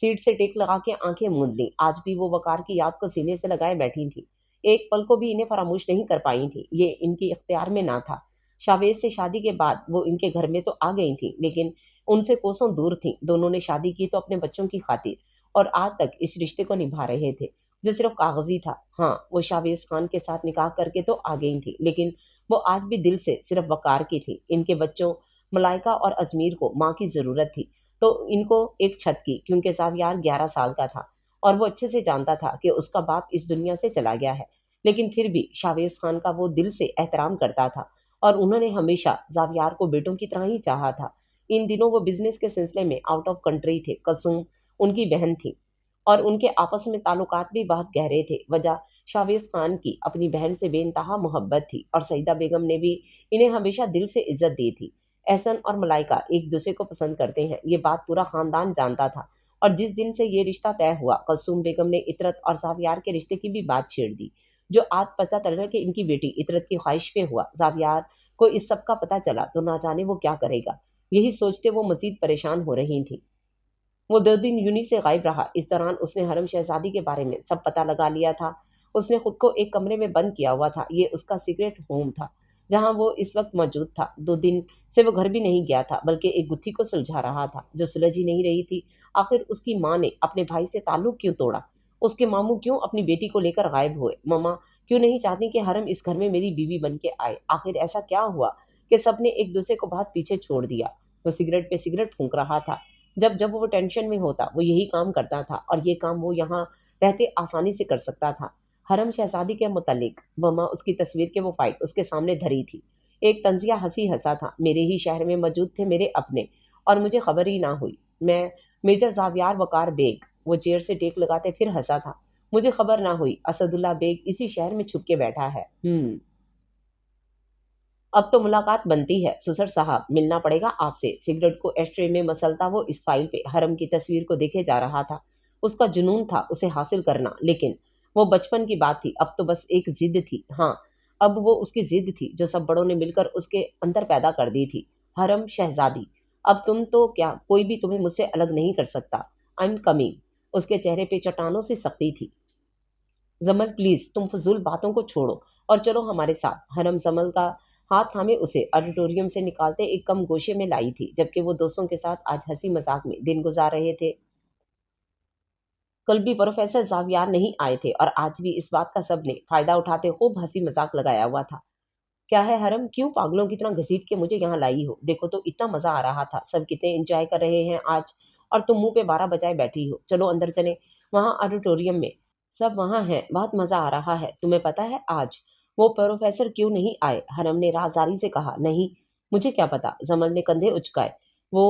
सीट से टेक लगा के आंखें मूंद ली। आज भी वो वकार की याद को सीने से लगाए बैठी थी। एक पल को भी इन्हें फरामोश नहीं कर पाई थी। ये इनके इख्तियार में ना था। शावेज से शादी के बाद वो इनके घर में तो आ गई थी, लेकिन उनसे कोसों दूर थी। दोनों ने शादी की तो अपने बच्चों की खातिर, और आज तक इस रिश्ते को निभा रहे थे जो सिर्फ कागजी था। हाँ, वो शावेज खान के साथ निकाह करके तो आ गई थी, लेकिन वो आज भी दिल से सिर्फ वकार की थी। इनके बच्चों मलाइका और अजमीर को माँ की जरूरत थी, तो इनको एक छत की, क्योंकि जावियार 11 साल का था और वो अच्छे से जानता था कि उसका बाप इस दुनिया से चला गया है। लेकिन फिर भी शावेज खान का वो दिल से एहतराम करता था। اور انہوں نے ہمیشہ زاویار کو بیٹوں کی طرح ہی چاہا تھا۔ ان دنوں وہ بزنس کے سلسلے میں آؤٹ آف کنٹری تھے۔ کلثوم ان کی بہن تھی اور ان کے آپس میں تعلقات بھی بہت گہرے تھے۔ وجہ شاویز خان کی اپنی بہن سے بے انتہا محبت تھی اور سعیدہ بیگم نے بھی انہیں ہمیشہ دل سے عزت دی تھی۔ احسن اور ملائکہ ایک دوسرے کو پسند کرتے ہیں، یہ بات پورا خاندان جانتا تھا، اور جس دن سے یہ رشتہ طے ہوا کلثوم بیگم نے عطرت اور زاویار کے رشتے کی بھی بات چھیڑ دی۔ جو آج پتہ چلا کہ ان کی بیٹی عطرت کی خواہش پہ ہوا زاویار کو اس سب کا پتہ چلا تو نہ جانے وہ کیا کرے گا، یہی سوچتے وہ مزید پریشان ہو رہی تھیں۔ وہ 2 دن یونی سے غائب رہا۔ اس دوران اس نے حرم شہزادی کے بارے میں سب پتہ لگا لیا تھا۔ اس نے خود کو ایک کمرے میں بند کیا ہوا تھا، یہ اس کا سیکرٹ ہوم تھا جہاں وہ اس وقت موجود تھا۔ 2 دن سے وہ گھر بھی نہیں گیا تھا بلکہ ایک گتھی کو سلجھا رہا تھا جو سلجھ ہی نہیں رہی تھی۔ آخر اس کی ماں نے اپنے بھائی سے تعلق کیوں توڑا؟ اس کے ماموں کیوں اپنی بیٹی کو لے کر غائب ہوئے؟ ماما کیوں نہیں چاہتی کہ حرم اس گھر میں میری بیوی بن کے آئے؟ آخر ایسا کیا ہوا کہ سب نے ایک دوسرے کو بہت پیچھے چھوڑ دیا؟ وہ سگریٹ پہ سگریٹ پھونک رہا تھا۔ جب جب وہ ٹینشن میں ہوتا وہ یہی کام کرتا تھا، اور یہ کام وہ یہاں رہتے آسانی سے کر سکتا تھا۔ حرم شہزادی کے متعلق مما اس کی تصویر کے وہ فائل اس کے سامنے دھری تھی۔ ایک طنزیہ ہنسی ہنسا تھا۔ میرے ہی شہر میں موجود تھے میرے اپنے، اور مجھے خبر ہی نہ ہوئی۔ میں میجر زاویار وقار بیگ، وہ چیئر سے ٹیک لگاتے پھر ہنسا تھا۔ مجھے خبر نہ ہوئی، اسد اللہ بیگ اسی شہر میں چھپ کے بیٹھا ہے۔ اب تو ملاقات بنتی ہے سسر صاحب، ملنا پڑے گا آپ سے۔ سگریٹ کو ایشٹرے میں مسلتا وہ اس فائل پہ حرم کی تصویر کو دیکھے جا رہا تھا۔ اس کا جنون تھا اسے حاصل کرنا، لیکن وہ بچپن کی بات تھی، اب تو بس ایک ضد تھی۔ ہاں، اب وہ اس کی ضد تھی جو سب بڑوں نے مل کر اس کے اندر پیدا کر دی تھی۔ حرم شہزادی، اب تم تو کیا کوئی بھی تمہیں مجھ سے الگ نہیں کر سکتا۔ I am coming. اس کے چہرے پہ چٹانوں سے سختی تھی۔ زمل پلیز تم فضول باتوں کو چھوڑو اور چلو ہمارے ساتھ۔ حرم زمل کا ہاتھ تھامے اسے آڈیٹوریم سے نکالتے ایک کم گوشے میں لائی تھی، جبکہ وہ دوستوں کے ساتھ آج ہنسی مذاق میں دن گزار رہے تھے۔ کل بھی پروفیسر زاویار نہیں آئے تھے اور آج بھی اس بات کا سب نے فائدہ اٹھاتے خوب ہنسی مذاق لگایا ہوا تھا۔ کیا ہے حرم، کیوں پاگلوں کی طرح گھسیٹ کے مجھے یہاں لائی ہو؟ دیکھو تو اتنا مزہ آ رہا تھا، سب کتنے انجوائے کر رہے ہیں آج، اور تم منہ پہ 12 بجائے بیٹھی ہو۔ چلو اندر چلیں، وہاں آڈیٹوریم میں سب وہاں ہیں، بہت مزہ آ رہا ہے۔ تمہیں پتہ ہے آج وہ پروفیسر کیوں نہیں آئے؟ حرم نے رازداری سے کہا۔ نہیں، مجھے کیا پتا؟ زمل نے کندھے اچکائے۔ وہ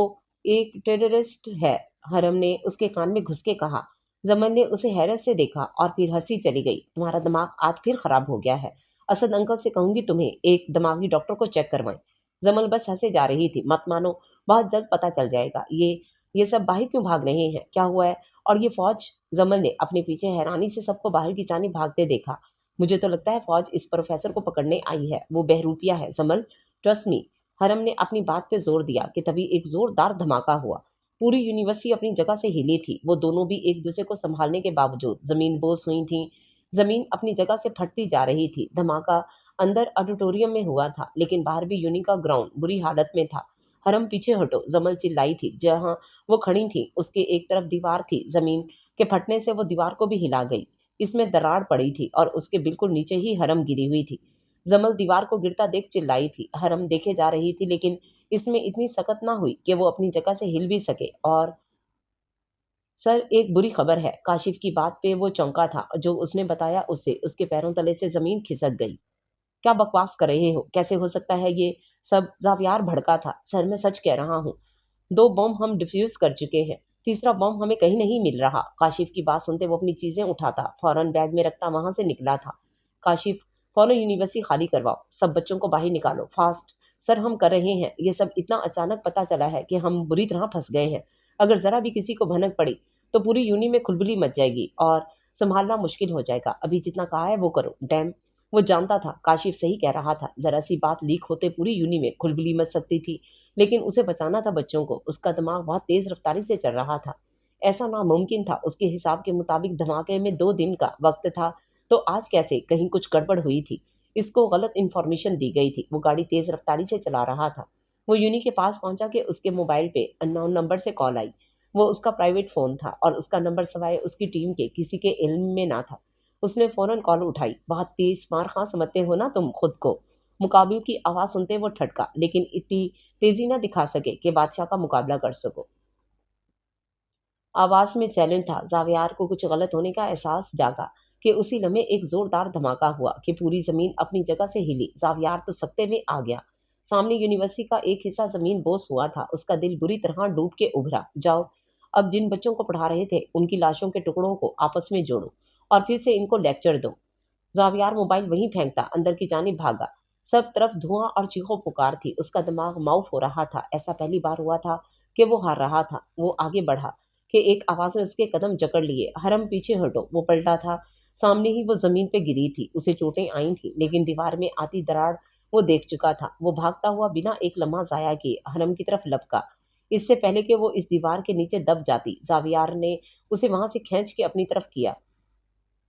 ایک ٹیررسٹ ہے، حرم نے اس کے کان میں گھس کے کہا۔ زمن نے اسے حیرت سے دیکھا اور پھر ہنسی چلی گئی۔ تمہارا دماغ آج پھر خراب ہو گیا ہے، اسد انکل سے کہوں گی تمہیں ایک دماغی ڈاکٹر کو چیک کروائیں۔ زمل بس ہنسے جا رہی تھی۔ مت مانو، بہت جلد پتہ چل جائے گا۔ یہ سب باہر کیوں بھاگ رہے ہیں؟ کیا ہوا ہے؟ اور یہ فوج؟ زمل نے اپنے پیچھے حیرانی سے سب کو باہر کی جانب بھاگتے دیکھا۔ مجھے تو لگتا ہے فوج اس پروفیسر کو پکڑنے آئی ہے، وہ بہروپیہ ہے زمل، ٹرسٹ می۔ حرم نے اپنی بات پہ زور دیا کہ تبھی ایک زوردار دھماکہ ہوا۔ پوری یونیورسٹی اپنی جگہ سے ہلی تھی۔ وہ دونوں بھی ایک دوسرے کو سنبھالنے کے باوجود زمین بوس ہوئی تھیں۔ زمین اپنی جگہ سے پھٹتی جا رہی تھی۔ دھماکہ اندر آڈیٹوریم میں ہوا تھا، لیکن باہر بھی یونی کا گراؤنڈ بری حالت میں تھا۔ حرم پیچھے ہٹو، زمل چلائی تھی۔ جہاں وہ کھڑی تھی اس کے ایک طرف دیوار تھی، زمین کے پھٹنے سے وہ دیوار کو بھی ہلا گئی۔ اس میں دراڑ پڑی تھی اور اس کے بالکل نیچے ہی حرم گری ہوئی تھی۔ زمل دیوار کو گرتا دیکھ چلائی تھی۔ حرم دیکھے جا رہی تھی، لیکن اس میں اتنی سکت نہ ہوئی کہ وہ اپنی جگہ سے ہل بھی سکے۔ اور سر، ایک بری خبر ہے۔ کاشف کی بات پہ وہ چونکا تھا، جو اس نے بتایا اس سے اس کے پیروں تلے سے زمین کھسک گئی۔ کیا بکواس کر رہے ہو؟ کیسے ہو سکتا ہے یہ سب؟ زاویار بھڑکا تھا۔ سر، میں سچ کہہ رہا ہوں، 2 بم ہم ڈیفیوز کر چکے ہیں، تیسرا بم ہمیں کہیں نہیں مل رہا۔ کاشف کی بات سنتے وہ اپنی چیزیں اٹھاتا، فوراً بیگ میں رکھتا وہاں سے نکلا تھا۔ کاشف، فوراً یونیورسٹی خالی کرواؤ، سب بچوں کو باہر نکالو، فاسٹ۔ سر، ہم کر رہے ہیں۔ یہ سب اتنا اچانک پتہ چلا ہے کہ ہم بری طرح پھنس گئے ہیں۔ اگر ذرا بھی کسی کو بھنک پڑی تو پوری یونی میں کھلبلی مچ جائے گی اور سنبھالنا مشکل ہو جائے گا۔ ابھی جتنا کہا ہے وہ کرو۔ ڈیم، وہ جانتا تھا کاشف صحیح کہہ رہا تھا۔ ذرا سی بات لیک ہوتے پوری یونی میں کھلبلی مچ سکتی تھی، لیکن اسے بچانا تھا بچوں کو۔ اس کا دماغ بہت تیز رفتاری سے چل رہا تھا۔ ایسا ناممکن تھا۔ اس کے حساب کے مطابق دھماکے میں 2 دن کا وقت تھا، تو آج کیسے؟ کہیں کچھ گڑبڑ ہوئی تھی، اس کو غلط انفارمیشن دی گئی تھی۔ وہ گاڑی تیز رفتاری سے چلا رہا تھا۔ وہ یونی کے پاس پہنچا کہ اس کے موبائل پہ اننون نمبر سے کال آئی۔ وہ اس کا پرائیویٹ فون تھا اور اس کا نمبر سوائے اس کی ٹیم کے کسی کے علم میں نہ تھا۔ اس نے فوراً کال اٹھائی۔ بہت تیز مار خاں سمجھتے ہو نا تم خود کو؟ مقابل کی آواز سنتے وہ ٹھٹکا، لیکن اتنی تیزی نہ دکھا سکے کہ بادشاہ کا مقابلہ کر سکو۔ آواز میں چیلنج تھا۔ زاویار کو کچھ غلط ہونے کا احساس جاگا۔ کہ اسی لمحے ایک زوردار دھماکہ ہوا کہ پوری زمین اپنی جگہ سے ہلی۔ زاویار تو سکتے میں آ گیا۔ سامنے یونیورسٹی کا ایک حصہ زمین بوس ہوا تھا، اس کا دل بری طرح ڈوب کے ابھرا۔ جاؤ، اب جن بچوں کو پڑھا رہے تھے ان کی لاشوں کے ٹکڑوں کو آپس میں جوڑو اور پھر سے ان کو لیکچر دو۔ زاویار موبائل وہیں پھینکتا اندر کی جانب بھاگا۔ سب طرف دھواں اور چیخو پکار تھی۔ اس کا دماغ معاف ہو رہا تھا۔ ایسا پہلی بار ہوا تھا کہ وہ ہار رہا تھا۔ وہ آگے بڑھا کہ ایک آواز نے اس کے قدم جکڑ لیے۔ حرم پیچھے ہٹو۔ وہ پلٹا تھا، سامنے ہی وہ زمین پہ گری تھی۔ اسے چوٹیں آئی تھیں لیکن دیوار میں آتی دراڑ وہ دیکھ چکا تھا۔ وہ بھاگتا ہوا بنا ایک لمحہ ضائع کیے حرم کی طرف لپکا، اس سے پہلے کہ وہ اس دیوار کے نیچے دب جاتی۔ زاویار نے اسے وہاں سے کھینچ کے اپنی طرف کیا۔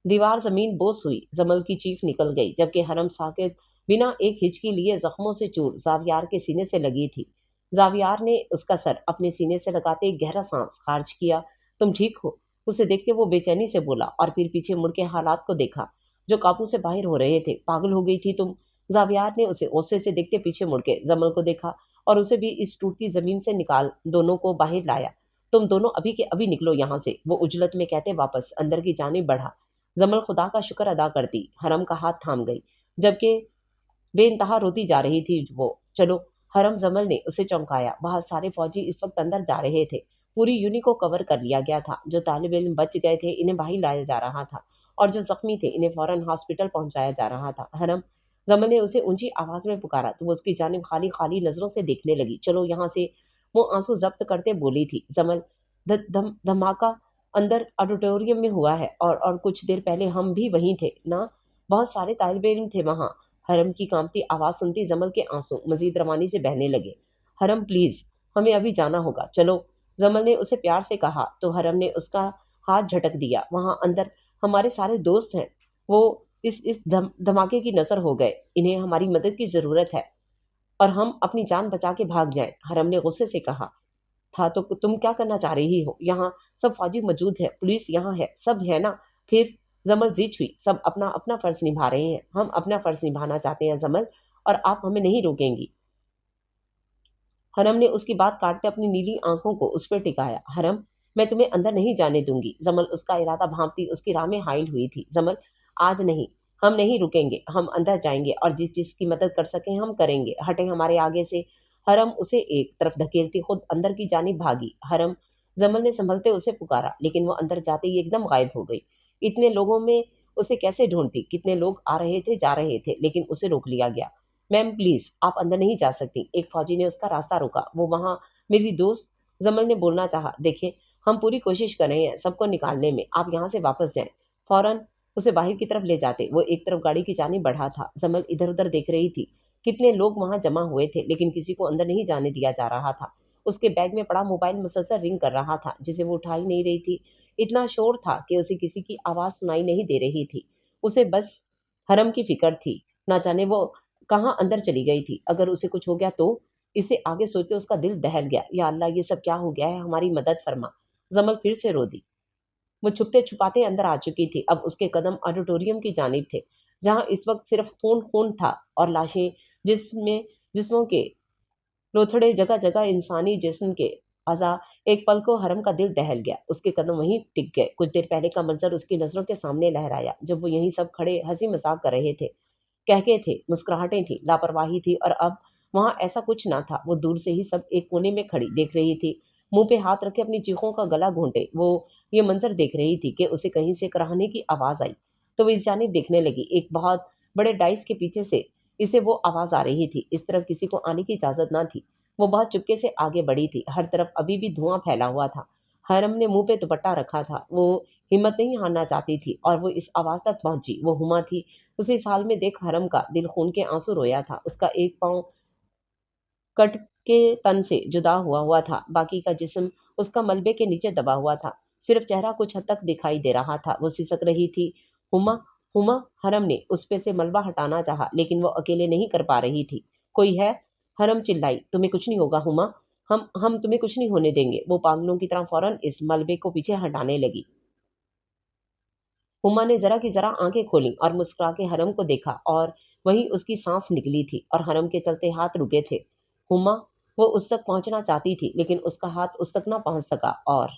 دیوار زمین بوس ہوئی، زمل کی چیخ نکل گئی، جبکہ حرم ساکت بنا ایک ہچکی لیے زخموں سے چور زاویار کے سینے سے لگی تھی۔ زاویار نے اس کا سر اپنے سینے سے لگاتے ایک گہرا سانس خارج کیا۔ تم ٹھیک ہو؟ اسے دیکھتے وہ بے چینی سے بولا اور پھر پیچھے مڑ کے حالات کو دیکھا جو قابو سے باہر ہو رہے تھے۔ پاگل ہو گئی تھی تم؟ زاویار نے اسے غصے سے دیکھتے پیچھے مڑ کے زمل کو دیکھا اور اسے بھی اس ٹوٹتی زمین سے نکال دونوں کو باہر لایا۔ تم دونوں ابھی کے ابھی نکلو یہاں سے، وہ اجلت میں کہتے واپس اندر کی جانب بڑھا۔ زمل خدا کا شکر ادا کرتی حرم کا ہاتھ تھام گئی، جبکہ بے انتہا روتی جا رہی تھی وہ۔ چلو حرم، زمل نے اسے چونکایا۔ بہت سارے فوجی اس وقت اندر جا رہے تھے۔ پوری یونی کو کور کر لیا گیا تھا۔ جو طالب علم بچ گئے تھے انہیں باہر لایا جا رہا تھا اور جو زخمی تھے انہیں فوراً ہاسپٹل پہنچایا جا رہا تھا۔ حرم، زمل نے اسے اونچی آواز میں پکارا تو وہ اس کی جانب خالی خالی نظروں سے دیکھنے لگی۔ چلو یہاں سے، وہ آنسو ضبط کرتے بولی تھی۔ زمل، دھماکہ اندر آڈیٹوریم میں ہوا ہے اور کچھ دیر پہلے ہم بھی وہیں تھے نا، بہت سارے طالب علم تھے وہاں۔ حرم کی کانپتی آواز سنتی زمل کے آنسو مزید روانی سے بہنے لگے۔ حرم پلیز، ہمیں ابھی جانا ہوگا، چلو، زمل نے اسے پیار سے کہا تو حرم نے اس کا ہاتھ جھٹک دیا۔ وہاں اندر ہمارے سارے دوست ہیں، وہ اس دھماکے کی نظر ہو گئے، انہیں ہماری مدد کی ضرورت ہے اور ہم اپنی جان بچا کے بھاگ جائیں۔ حرم نے غصے سے کہا تھا تو تم کیا کرنا چاہ رہی ہو؟ یہاں سب فوجی موجود ہے، پولیس یہاں ہے، سب ہے نا؟ پھر زمل زیچ ہوئی، سب اپنا اپنا فرض نبھا رہے ہیں، ہم اپنا فرض نبھانا چاہتے ہیں زمل، اور آپ ہمیں نہیں روکیں گی۔ حرم نے اس کی بات کاٹتے اپنی نیلی آنکھوں کو اس پر ٹکایا۔ حرم، میں تمہیں اندر نہیں جانے دوں گی۔ زمل اس کا ارادہ بھانپتی اس کی راہ میں حائل ہوئی تھی۔ زمل، آج نہیں، ہم نہیں رکیں گے، ہم اندر جائیں گے اور جس کی مدد کر سکیں ہم کریں گے، ہٹیں ہمارے آگے سے۔ حرم اسے ایک طرف دھکیلتی خود اندر کی جانب بھاگی۔ حرم، زمل نے سنبھلتے اسے پکارا لیکن وہ اندر جاتے ہی ایک دم غائب ہو گئی۔ اتنے لوگوں میں اسے کیسے ڈھونڈتی؟ کتنے لوگ آ رہے تھے جا رہے تھے لیکن اسے روک لیا گیا۔ میم پلیز، آپ اندر نہیں جا سکتی، ایک فوجی نے اس کا راستہ روکا۔ وہ وہاں میری دوست، زمل نے بولنا چاہا، دیکھیں ہم پوری کوشش کر رہے ہیں سب کو نکالنے میں، آپ یہاں سے واپس جائیں۔ فوراً اسے باہر کی طرف لے جاتے۔ وہ ایک طرف گاڑی کی جانب بڑھا تھا۔ زمل ادھر ادھر دیکھ رہی تھی، کتنے لوگ وہاں جمع ہوئے تھے لیکن کسی کو اندر نہیں جانے دیا جا رہا تھا۔ اس کے بیگ میں پڑا موبائل مسلسل رنگ کر رہا تھا جسے وہ اٹھا ہی نہیں رہی تھی۔ اتنا شور تھا کہ اسے کسی کی آواز سنائی نہیں دے رہی تھی۔ اسے بس حرم کی فکر تھی، نہ جانے وہ کہاں اندر چلی گئی تھی۔ اگر اسے کچھ ہو گیا تو؟ اسے آگے سوچتے اس کا دل دہل گیا۔ یا اللہ، یہ سب کیا ہو گیا ہے، ہماری مدد فرما۔ زمل پھر سے رو دی۔ وہ چھپتے چھپاتے اندر آ چکی تھی۔ اب اس کے قدم آڈیٹوریم کی جانب تھے جہاں اس وقت صرف خون خون تھا اور لاشیں، جسموں کے لوتھڑے، جگہ جگہ انسانی جسم کے اعضاء۔ ایک پل کو حرم کا دل دہل گیا، اس کے قدم وہیں ٹک گئے۔ کچھ دیر پہلے کا منظر اس کی نظروں کے سامنے لہرایا جب وہ یہیں سب کھڑے ہنسی مذاق کر رہے تھے، کہکے تھے، مسکراہٹیں تھیں، لاپرواہی تھی، اور اب وہاں ایسا کچھ نہ تھا۔ وہ دور سے ہی سب ایک کونے میں کھڑی دیکھ رہی تھی، منہ پہ ہاتھ رکھے اپنی چیخوں کا گلا گھونٹے وہ یہ منظر دیکھ رہی تھی کہ اسے کہیں سے کراہنے کی آواز آئی تو وہ اس جانب دیکھنے لگی۔ ایک بہت بڑے ڈائس کے پیچھے سے اسے وہ آواز آ رہی تھی۔ اس طرف کسی کو آنے کی اجازت نہ تھی۔ وہ بہت چپکے سے آگے بڑھی تھی۔ ہر طرف ابھی بھی دھواں پھیلا ہوا تھا۔ حرم نے منہ پہ دوپٹہ رکھا تھا، وہ ہمت نہیں ہارنا چاہتی تھی اور وہ اس آواز تک پہنچی۔ وہ ہما تھی۔ اسے اس حال میں دیکھ حرم کا دل خون کے آنسو رویا تھا۔ اس کا ایک پاؤں کٹ کے تن سے جدا ہوا تھا، باقی کا جسم اس کا ملبے کے نیچے دبا ہوا تھا، صرف چہرہ کچھ حد تک دکھائی دے رہا تھا۔ وہ سسک رہی تھی، ہما، ہما۔ حرم نے اس پہ سے ملبہ ہٹانا چاہا لیکن وہ اکیلے نہیں کر پا رہی تھی۔ کوئی ہے؟ حرم چلائی، تمہیں کچھ نہیں ہوگا ہما، ہم تمہیں کچھ نہیں ہونے دیں گے۔ وہ پاگلوں کی طرح فوراً اس ملبے کو پیچھے ہٹانے لگی۔ ہما نے ذرا کی ذرا آنکھیں کھولیں اور مسکرا کے حرم کو دیکھا اور وہیں اس کی سانس نکلی تھی اور حرم کے چلتے ہاتھ رکے تھے۔ ہما، وہ اس تک پہنچنا چاہتی تھی لیکن اس کا ہاتھ اس تک نہ پہنچ سکا اور